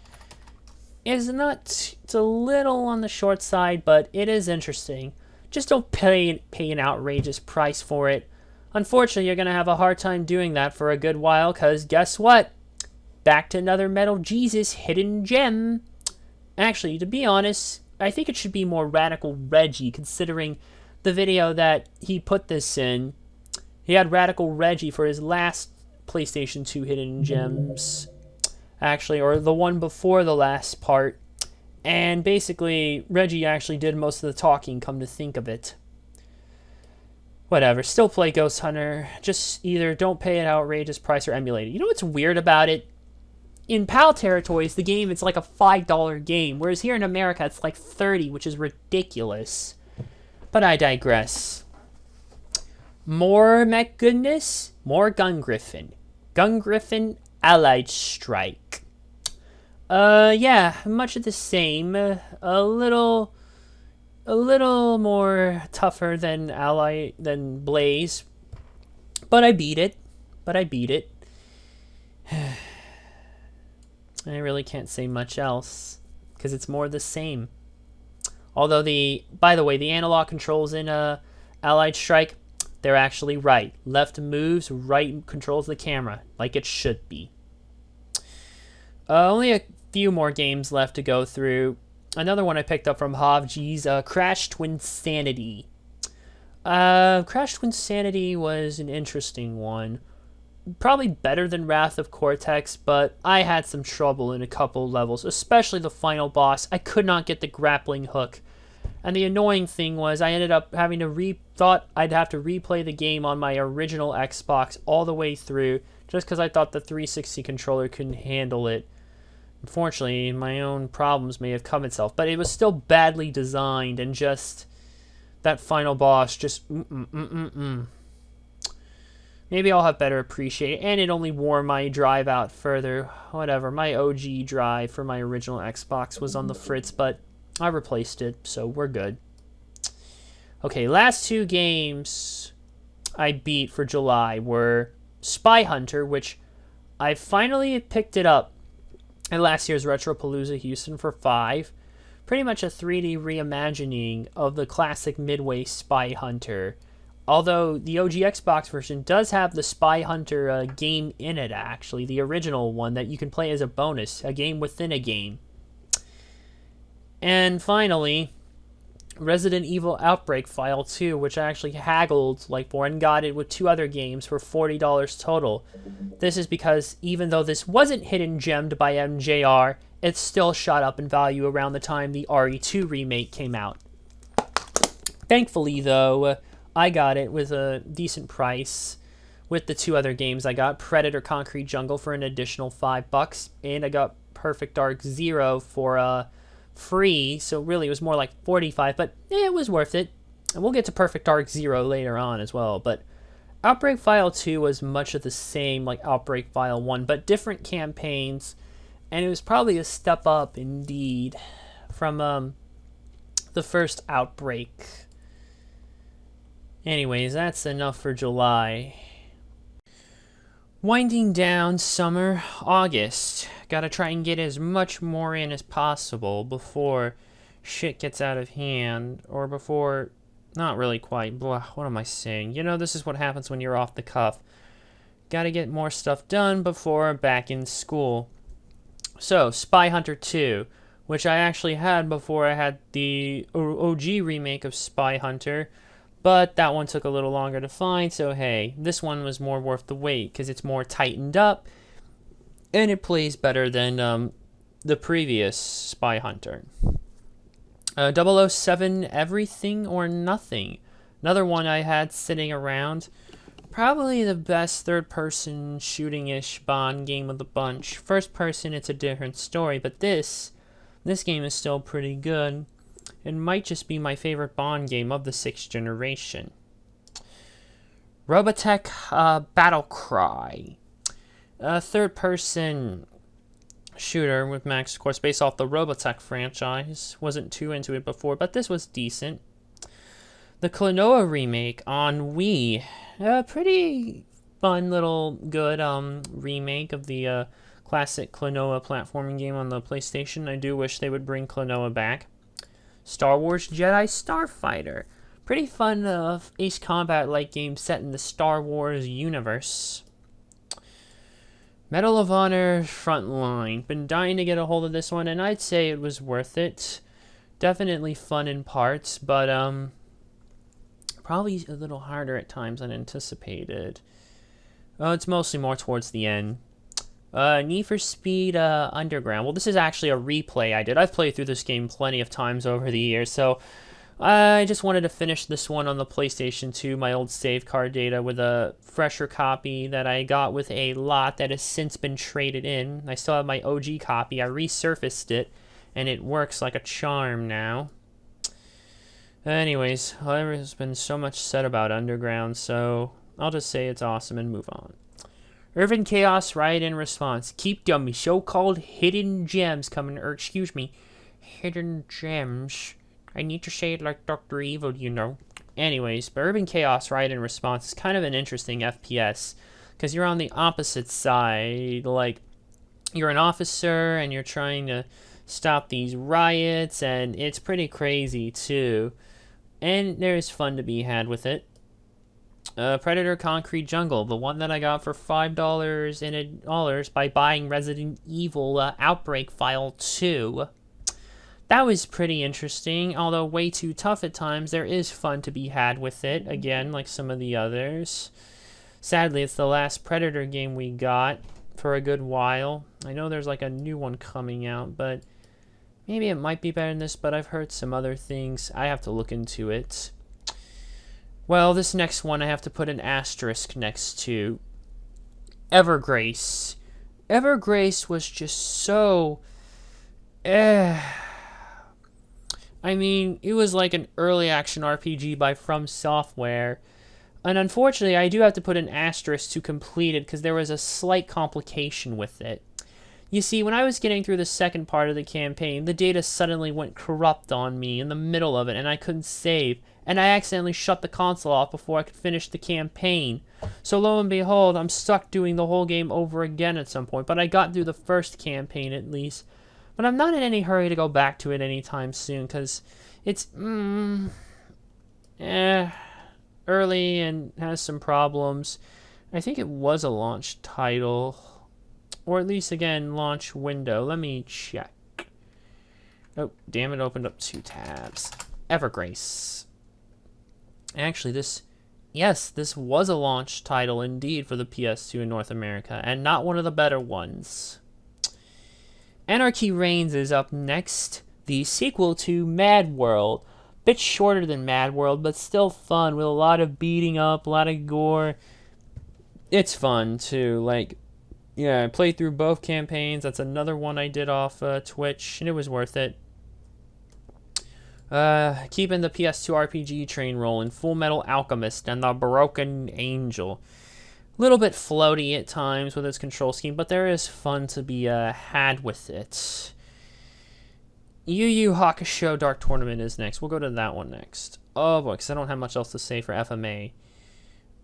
It's a little on the short side, but it is interesting. Just don't pay an outrageous price for it. Unfortunately, you're going to have a hard time doing that for a good while, because guess what? Back to another Metal Jesus hidden gem. Actually, to be honest, I think it should be more Radical Reggie, considering the video that he put this in. He had Radical Reggie for his last PlayStation 2 hidden gems, actually, or the one before the last part. And basically, Reggie actually did most of the talking, come to think of it. Whatever, still play Ghost Hunter. Just either don't pay an outrageous price or emulate it. You know what's weird about it? In PAL territories, the game, it's like a $5 game, whereas here in America, it's like $30, which is ridiculous. But I digress. More mech goodness, more Gun Griffin. Gun Griffin Allied Strike. Yeah, much of the same. A little more tougher than Blaze. But I beat it. I really can't say much else, because it's more the same. Although by the way, the analog controls in Allied Strike, they're actually right. Left moves, right controls the camera, like it should be. Only a few more games left to go through. Another one I picked up from Havji's, Crash Twinsanity. Crash Twinsanity was an interesting one. Probably better than Wrath of Cortex, but I had some trouble in a couple levels, especially the final boss. I could not get the grappling hook. And the annoying thing was I ended up having to thought I'd have to replay the game on my original Xbox all the way through, just because I thought the 360 controller couldn't handle it. Unfortunately, my own problems may have come itself, but it was still badly designed, and just that final boss just Maybe I'll have better appreciate it, and it only wore my drive out further. Whatever, my OG drive for my original Xbox was on the fritz, but I replaced it, so we're good. Okay, last two games I beat for July were Spy Hunter, which I finally picked it up at last year's Retropalooza Houston for $5. Pretty much a 3D reimagining of the classic Midway Spy Hunter. Although the OG Xbox version does have the Spy Hunter game in it, actually. The original one that you can play as a bonus, a game within a game. And finally, Resident Evil Outbreak File 2, which I actually haggled for and got it with two other games for $40 total. This is because even though this wasn't hidden gemmed by MJR, it still shot up in value around the time the RE2 remake came out. Thankfully, though, I got it with a decent price with the two other games. I got Predator Concrete Jungle for an additional $5, and I got Perfect Dark Zero for free, so really it was more like $45, but it was worth it. And we'll get to Perfect Dark Zero later on as well, but Outbreak File 2 was much of the same like Outbreak File 1, but different campaigns, and it was probably a step up indeed from the first Outbreak. Anyways, that's enough for July. Winding down summer, August. Gotta try and get as much more in as possible before shit gets out of hand, or before, not really quite, blah, what am I saying? You know, this is what happens when you're off the cuff. Gotta get more stuff done before back in school. So, Spy Hunter 2, which I actually had before I had the OG remake of Spy Hunter, but that one took a little longer to find, so hey, this one was more worth the wait, because it's more tightened up, and it plays better than the previous Spy Hunter. 007 Everything or Nothing. Another one I had sitting around. Probably the best third-person shooting-ish Bond game of the bunch. First person, it's a different story, but this game is still pretty good. It might just be my favorite Bond game of the 6th generation. Robotech Battlecry. A third-person shooter with Max, of course, based off the Robotech franchise. Wasn't too into it before, but this was decent. The Klonoa remake on Wii. A pretty fun little good remake of the classic Klonoa platforming game on the PlayStation. I do wish they would bring Klonoa back. Star Wars Jedi Starfighter. Pretty fun Ace Combat-like game set in the Star Wars universe. Medal of Honor Frontline. Been dying to get a hold of this one, and I'd say it was worth it. Definitely fun in parts, but probably a little harder at times than anticipated. It's mostly more towards the end. Need for Speed Underground. Well, this is actually a replay I did. I've played through this game plenty of times over the years, so I just wanted to finish this one on the PlayStation 2, my old save card data, with a fresher copy that I got with a lot that has since been traded in. I still have my OG copy. I resurfaced it, and it works like a charm now. Anyways, there's been so much said about Underground, so I'll just say it's awesome and move on. Urban Chaos Riot in Response. Keep dummy so-called hidden gems coming, or excuse me, hidden gems. I need to say it like Dr. Evil, you know. Anyways, but Urban Chaos Riot in Response is kind of an interesting FPS, because you're on the opposite side. Like, you're an officer, and you're trying to stop these riots, and it's pretty crazy, too. And there's fun to be had with it. Predator Concrete Jungle, the one that I got for $5 by buying Resident Evil Outbreak File 2. That was pretty interesting, although way too tough at times. There is fun to be had with it, again, like some of the others. Sadly, it's the last Predator game we got for a good while. I know there's like a new one coming out, but maybe it might be better than this, but I've heard some other things. I have to look into it. Well, this next one I have to put an asterisk next to. Evergrace. Evergrace was just so... I mean, it was like an early action RPG by From Software. And unfortunately, I do have to put an asterisk to complete it because there was a slight complication with it. You see, when I was getting through the second part of the campaign, the data suddenly went corrupt on me in the middle of it, and I couldn't save. And I accidentally shut the console off before I could finish the campaign. So lo and behold, I'm stuck doing the whole game over again at some point. But I got through the first campaign at least. But I'm not in any hurry to go back to it anytime soon, because it's early and has some problems. I think it was a launch title, or at least, again, launch window. Let me check. Oh, damn it, opened up 2 tabs. Evergrace. Actually, this was a launch title indeed for the PS2 in North America, and not one of the better ones. Anarchy Reigns is up next, the sequel to Mad World. Bit shorter than Mad World, but still fun, with a lot of beating up, a lot of gore. It's fun, too. Like, yeah, I played through both campaigns. That's another one I did off Twitch, and it was worth it. Keeping the PS2 RPG train rolling. Full Metal Alchemist and the Broken Angel. A little bit floaty at times with its control scheme, but there is fun to be had with it. Yu Yu Hakusho Dark Tournament is next. We'll go to that one next. Oh boy, because I don't have much else to say for FMA.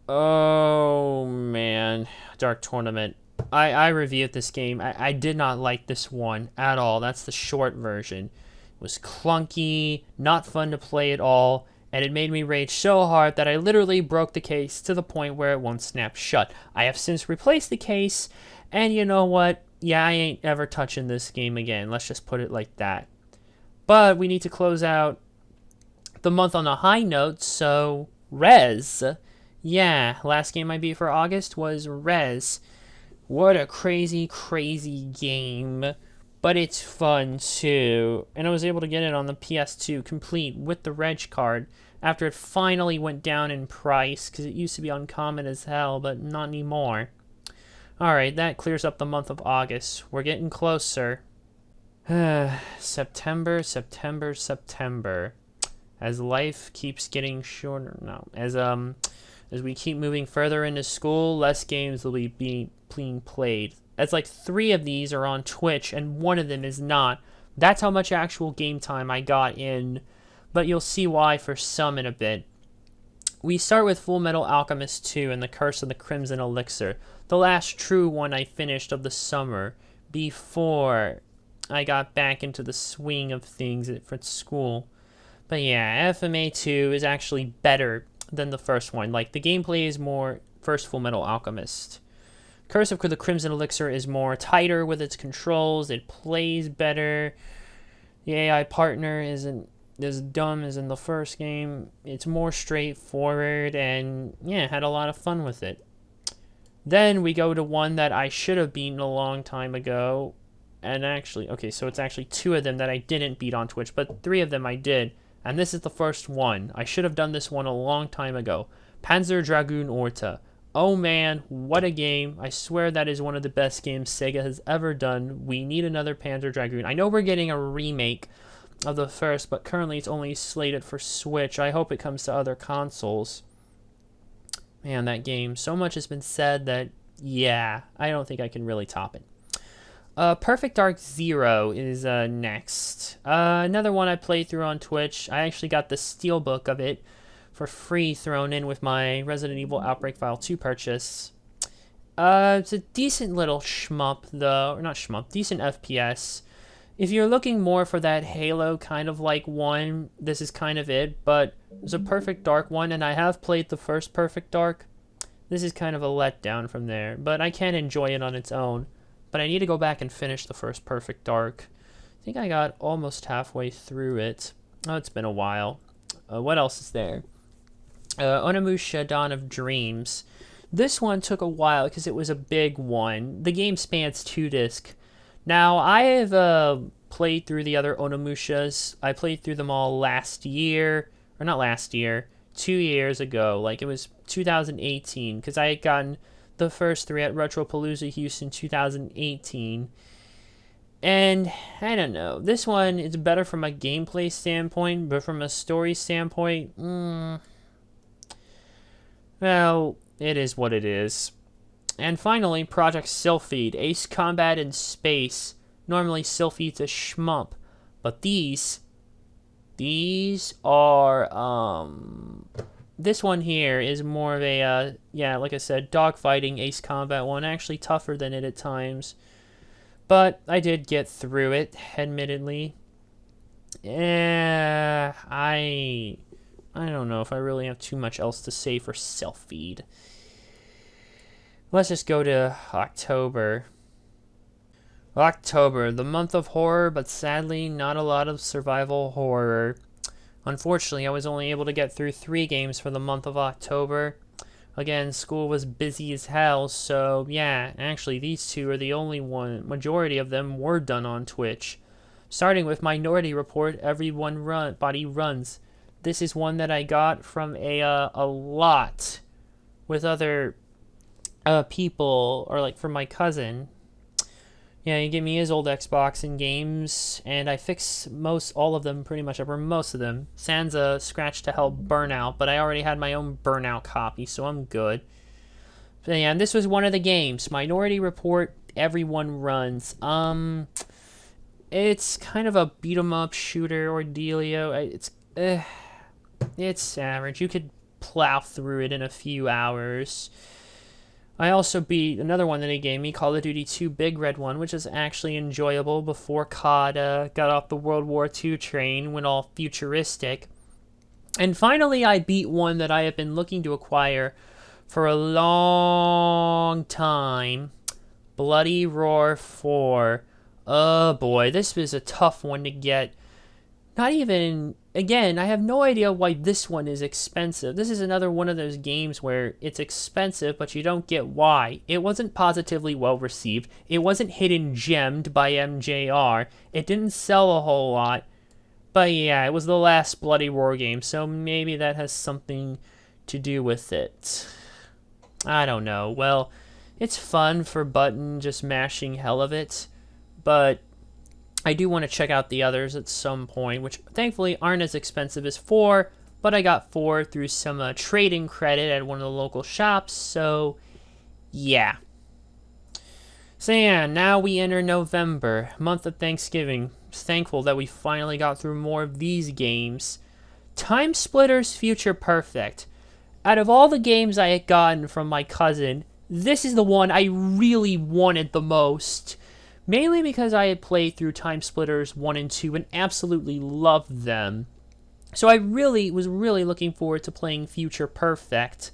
Oh man, Dark Tournament. I reviewed this game. I did not like this one at all. That's the short version. was clunky, not fun to play at all, and it made me rage so hard that I literally broke the case to the point where it won't snap shut. I have since replaced the case, and you know what? Yeah, I ain't ever touching this game again. Let's just put it like that. But we need to close out the month on a high note, so Rez. Yeah, last game I beat for August was Rez. What a crazy, crazy game. But it's fun too. And I was able to get it on the PS2 complete with the reg card after it finally went down in price, because it used to be uncommon as hell, but not anymore. Alright, that clears up the month of August. We're getting closer. September, September, September. As life keeps getting shorter. No, as we keep moving further into school, less games will be being played. As like 3 of these are on Twitch and 1 of them is not. That's how much actual game time I got in. But you'll see why for some in a bit. We start with Full Metal Alchemist 2 and the Curse of the Crimson Elixir. The last true one I finished of the summer before I got back into the swing of things for school. But yeah, FMA 2 is actually better than the first one. Like, the gameplay is more first Full Metal Alchemist. Curse of the Crimson Elixir is more tighter with its controls. It plays better. The AI partner isn't as dumb as in the first game. It's more straightforward, and yeah, had a lot of fun with it. Then we go to one that I should have beaten a long time ago. And actually, okay, so it's actually 2 of them that I didn't beat on Twitch, but 3 of them I did. And this is the first one. I should have done this one a long time ago. Panzer Dragoon Orta. Oh man, what a game. I swear that is one of the best games Sega has ever done. We need another Panzer Dragoon. I know we're getting a remake of the first, but currently it's only slated for Switch. I hope it comes to other consoles. Man, that game. So much has been said that, yeah, I don't think I can really top it. Perfect Dark Zero is next. Another one I played through on Twitch. I actually got the steelbook of it for free thrown in with my Resident Evil Outbreak File 2 purchase. It's a decent little shmup, though. Or not shmup, decent FPS. If you're looking more for that Halo kind of like one, this is kind of it. But there's a Perfect Dark one, and I have played the first Perfect Dark. This is kind of a letdown from there, but I can enjoy it on its own. But I need to go back and finish the first Perfect Dark. I think I got almost halfway through it. Oh, it's been a while. What else is there? Onimusha Dawn of Dreams. This one took a while because it was a big one. The game spans 2 discs. Now, I have played through the other Onimushas. I played through them all last year. Or not last year. 2 years ago. Like, it was 2018. Because I had gotten the first 3 at Retropalooza Houston 2018. And I don't know, this one is better from a gameplay standpoint, but from a story standpoint, well, it is what it is. And finally, Project Sylphid, Ace Combat in Space. Normally Sylphid's a shmup, but these are this one here is more of a, yeah, like I said, dogfighting Ace Combat one. Actually tougher than it at times. But I did get through it, admittedly. I don't know if I really have too much else to say for Self-Feed. Let's just go to October. October, the month of horror, but sadly not a lot of survival horror. Unfortunately, I was only able to get through 3 games for the month of October. Again, school was busy as hell, so yeah, actually these 2 are the only one. Majority of them were done on Twitch. Starting with Minority Report, Everybody Runs. This is one that I got from a lot with other people, or like from my cousin. Yeah, he gave me his old Xbox and games, and I fixed all of them, pretty much, or most of them. Sans a scratch to help Burnout, but I already had my own Burnout copy, so I'm good. But yeah, and this was one of the games. Minority Report, Everyone Runs. It's kind of a beat-em-up shooter or dealio. It's average. You could plow through it in a few hours. I also beat another one that he gave me, Call of Duty 2 Big Red One, which is actually enjoyable before COD got off the World War II train, went all futuristic. And finally, I beat one that I have been looking to acquire for a long time, Bloody Roar 4. Oh boy, this was a tough one to get. Not even, again, I have no idea why this one is expensive. This is another one of those games where it's expensive, but you don't get why. It wasn't positively well received. It wasn't hidden gemmed by MJR. It didn't sell a whole lot. But yeah, it was the last Bloody Roar game, so maybe that has something to do with it. I don't know. Well, it's fun for button just mashing hell of it, but I do want to check out the others at some point, which thankfully aren't as expensive as 4, but I got 4 through some trading credit at one of the local shops, so yeah. So yeah, now we enter November, month of Thanksgiving. Thankful that we finally got through more of these games. Time Splitters Future Perfect. Out of all the games I had gotten from my cousin, this is the one I really wanted the most. Mainly because I had played through Time Splitters 1 and 2 and absolutely loved them. So I was really looking forward to playing Future Perfect.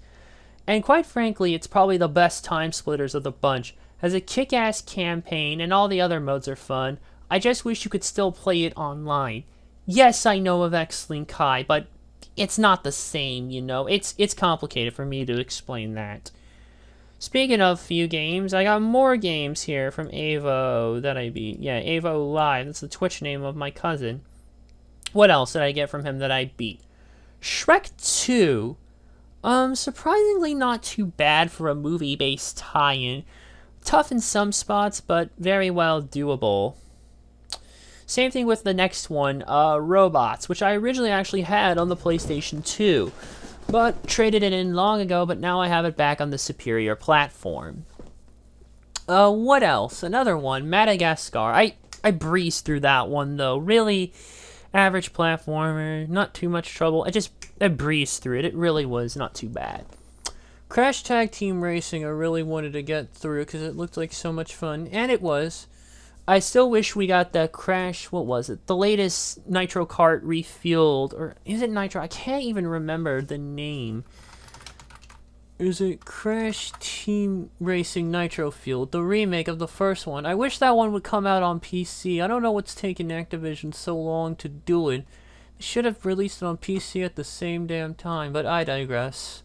And quite frankly, it's probably the best Time Splitters of the bunch. Has a kick-ass campaign and all the other modes are fun. I just wish you could still play it online. Yes, I know of X-Link Kai, but it's not the same, you know. It's complicated for me to explain that. Speaking of few games, I got more games here from Avo that I beat. Yeah, Avo Live. That's the Twitch name of my cousin. What else did I get from him that I beat? Shrek 2. Surprisingly not too bad for a movie-based tie-in. Tough in some spots, but very well doable. Same thing with the next one, Robots, which I originally actually had on the PlayStation 2. But traded it in long ago, but now I have it back on the superior platform. What else? Another one, Madagascar. I breezed through that one, though. Really average platformer, not too much trouble. I breezed through it. It really was not too bad. Crash Tag Team Racing I really wanted to get through because it looked like so much fun, and it was. I still wish we got the Crash, what was it? The latest Nitro Kart refueled, or is it Nitro? I can't even remember the name. Is it Crash Team Racing Nitro Fueled, the remake of the first one? I wish that one would come out on PC. I don't know what's taking Activision so long to do it. They should have released it on PC at the same damn time, but I digress.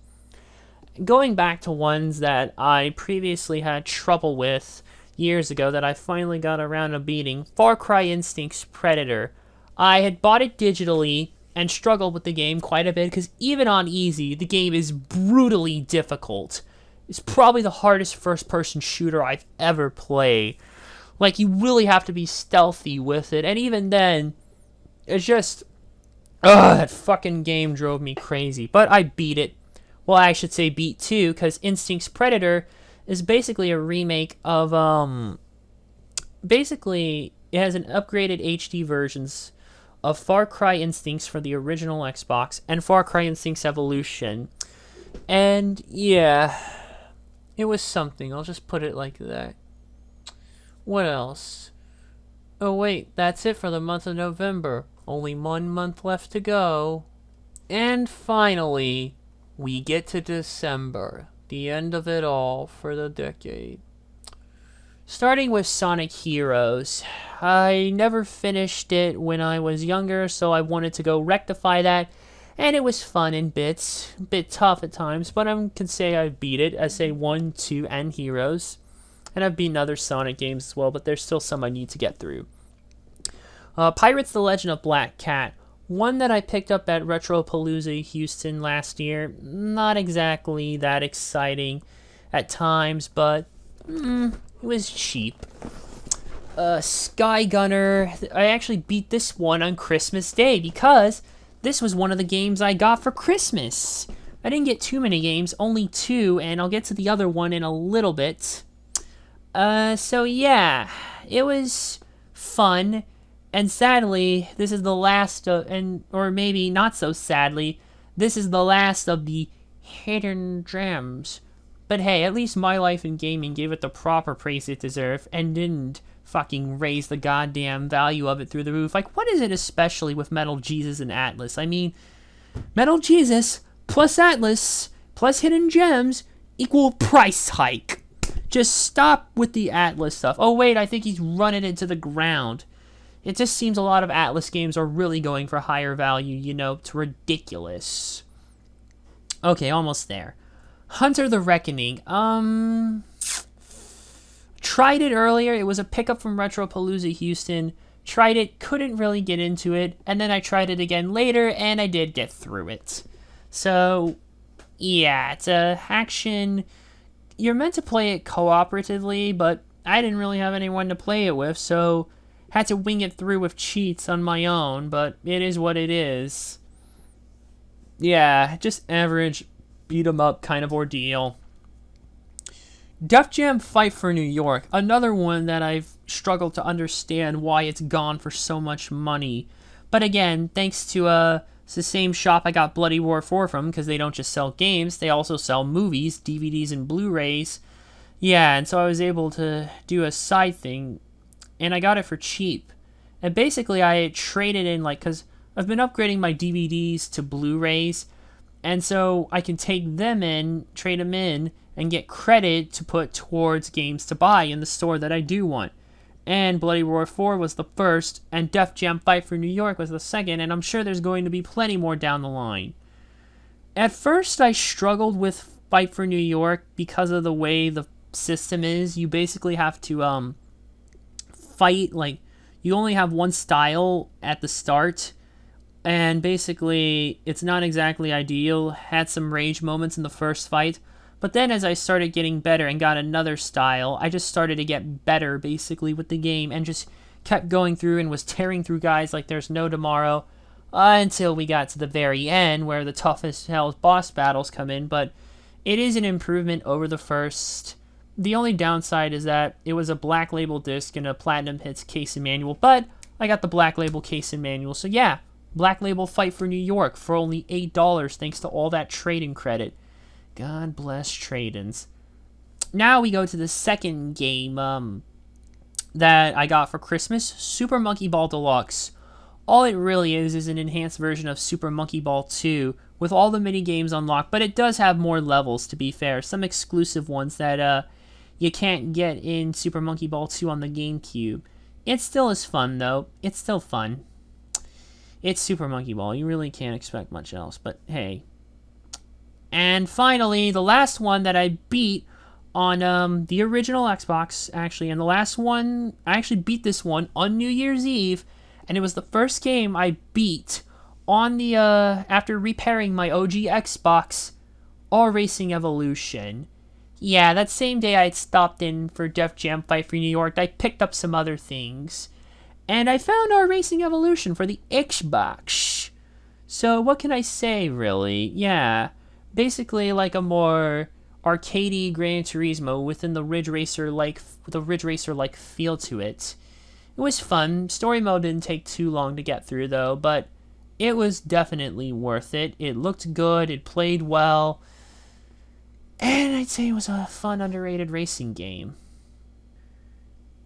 Going back to ones that I previously had trouble with years ago that I finally got around to beating, Far Cry Instinct's Predator. I had bought it digitally and struggled with the game quite a bit because even on easy, the game is brutally difficult. It's probably the hardest first-person shooter I've ever played. Like, you really have to be stealthy with it, and even then, it's just... that fucking game drove me crazy. But I beat it. Well, I should say beat 2, because Instinct's Predator is basically a remake of, basically, it has an upgraded HD versions of Far Cry Instincts for the original Xbox and Far Cry Instincts Evolution. And, yeah, it was something. I'll just put it like that. What else? Oh, wait, that's it for the month of November. Only 1 month left to go. And finally, we get to December. The end of it all for the decade. Starting with Sonic Heroes. I never finished it when I was younger, so I wanted to go rectify that. And it was fun in bits. A bit tough at times, but I can say I beat it. I say 1, 2, and Heroes. And I've beaten other Sonic games as well, but there's still some I need to get through. Pirates The Legend of Black Cat. One that I picked up at Retropalooza Houston last year. Not exactly that exciting at times, but it was cheap. Sky Gunner. I actually beat this one on Christmas Day because this was one of the games I got for Christmas. I didn't get too many games, only 2, and I'll get to the other one in a little bit. So yeah, it was fun. And sadly, this is the last of, or maybe not so sadly, this is the last of the hidden gems. But hey, at least My Life in Gaming gave it the proper praise it deserved and didn't fucking raise the goddamn value of it through the roof. Like, what is it especially with Metal Jesus and Atlas? I mean, Metal Jesus plus Atlas plus Hidden Gems equal price hike. Just stop with the Atlas stuff. Oh wait, I think he's running into the ground. It just seems a lot of Atlas games are really going for higher value, you know, it's ridiculous. Okay, almost there. Hunter the Reckoning. Tried it earlier. It was a pickup from Retropalooza Houston. Tried it, couldn't really get into it, and then I tried it again later, and I did get through it. So, yeah, it's a action. You're meant to play it cooperatively, but I didn't really have anyone to play it with, so had to wing it through with cheats on my own, but it is what it is. Yeah, just average beat 'em up kind of ordeal. Def Jam Fight for New York, another one that I've struggled to understand why it's gone for so much money. But again, thanks to it's the same shop I got Bloody Roar 4 from, because they don't just sell games, they also sell movies, DVDs, and Blu-rays. Yeah, and so I was able to do a side thing, and I got it for cheap. And basically I traded in, like, because I've been upgrading my DVDs to Blu-rays, and so I can take them in, trade them in, and get credit to put towards games to buy in the store that I do want. And Bloody Roar 4 was the first, and Def Jam Fight for New York was the second, and I'm sure there's going to be plenty more down the line. At first, I struggled with Fight for New York because of the way the system is. You basically have to fight, like, you only have one style at the start, and basically, it's not exactly ideal. Had some rage moments in the first fight, but then as I started getting better and got another style, I just started to get better, basically, with the game, and just kept going through and was tearing through guys like there's no tomorrow, until we got to the very end, where the toughest hell boss battles come in, but it is an improvement over the first. The only downside is that it was a Black Label disc and a Platinum Hits case and manual, but I got the Black Label case and manual, so yeah, Black Label Fight for New York for only $8 thanks to all that trading credit. God bless trade-ins. Now we go to the second game that I got for Christmas, Super Monkey Ball Deluxe. All it really is an enhanced version of Super Monkey Ball 2 with all the mini games unlocked, but it does have more levels, to be fair. Some exclusive ones that you can't get in Super Monkey Ball 2 on the GameCube. It still is fun, though. It's still fun. It's Super Monkey Ball. You really can't expect much else, but hey. And finally, the last one that I beat on the original Xbox, actually, and the last one, I actually beat this one on New Year's Eve, and it was the first game I beat on the, after repairing my OG Xbox, All Racing Evolution. Yeah, that same day I had stopped in for Def Jam Fight for New York, I picked up some other things. And I found Our Racing Evolution for the Xbox. So what can I say, really? Yeah, basically like a more arcadey Gran Turismo within the Ridge Racer like feel to it. It was fun. Story mode didn't take too long to get through though, but it was definitely worth it. It looked good. It played well. And I'd say it was a fun, underrated racing game.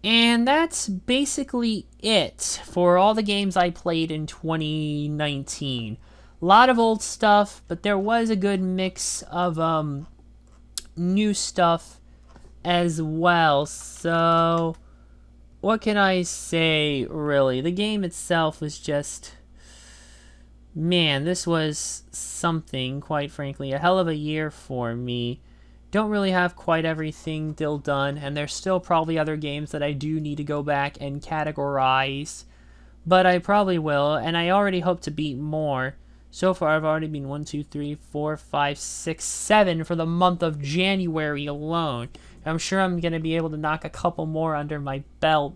And that's basically it for all the games I played in 2019. A lot of old stuff, but there was a good mix of new stuff as well. So, what can I say, really? The game itself was just... Man, this was something, quite frankly. A hell of a year for me. Don't really have quite everything still done, and there's still probably other games that I do need to go back and categorize, but I probably will, and I already hope to beat more. So far, I've already been 1, 2, 3, 4, 5, 6, 7 for the month of January alone. I'm sure I'm going to be able to knock a couple more under my belt,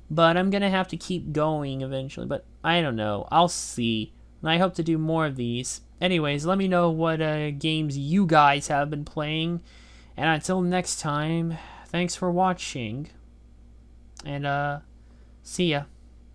but I'm going to have to keep going eventually, but I don't know. I'll see, and I hope to do more of these. Anyways, let me know what games you guys have been playing. And until next time, thanks for watching. And, see ya.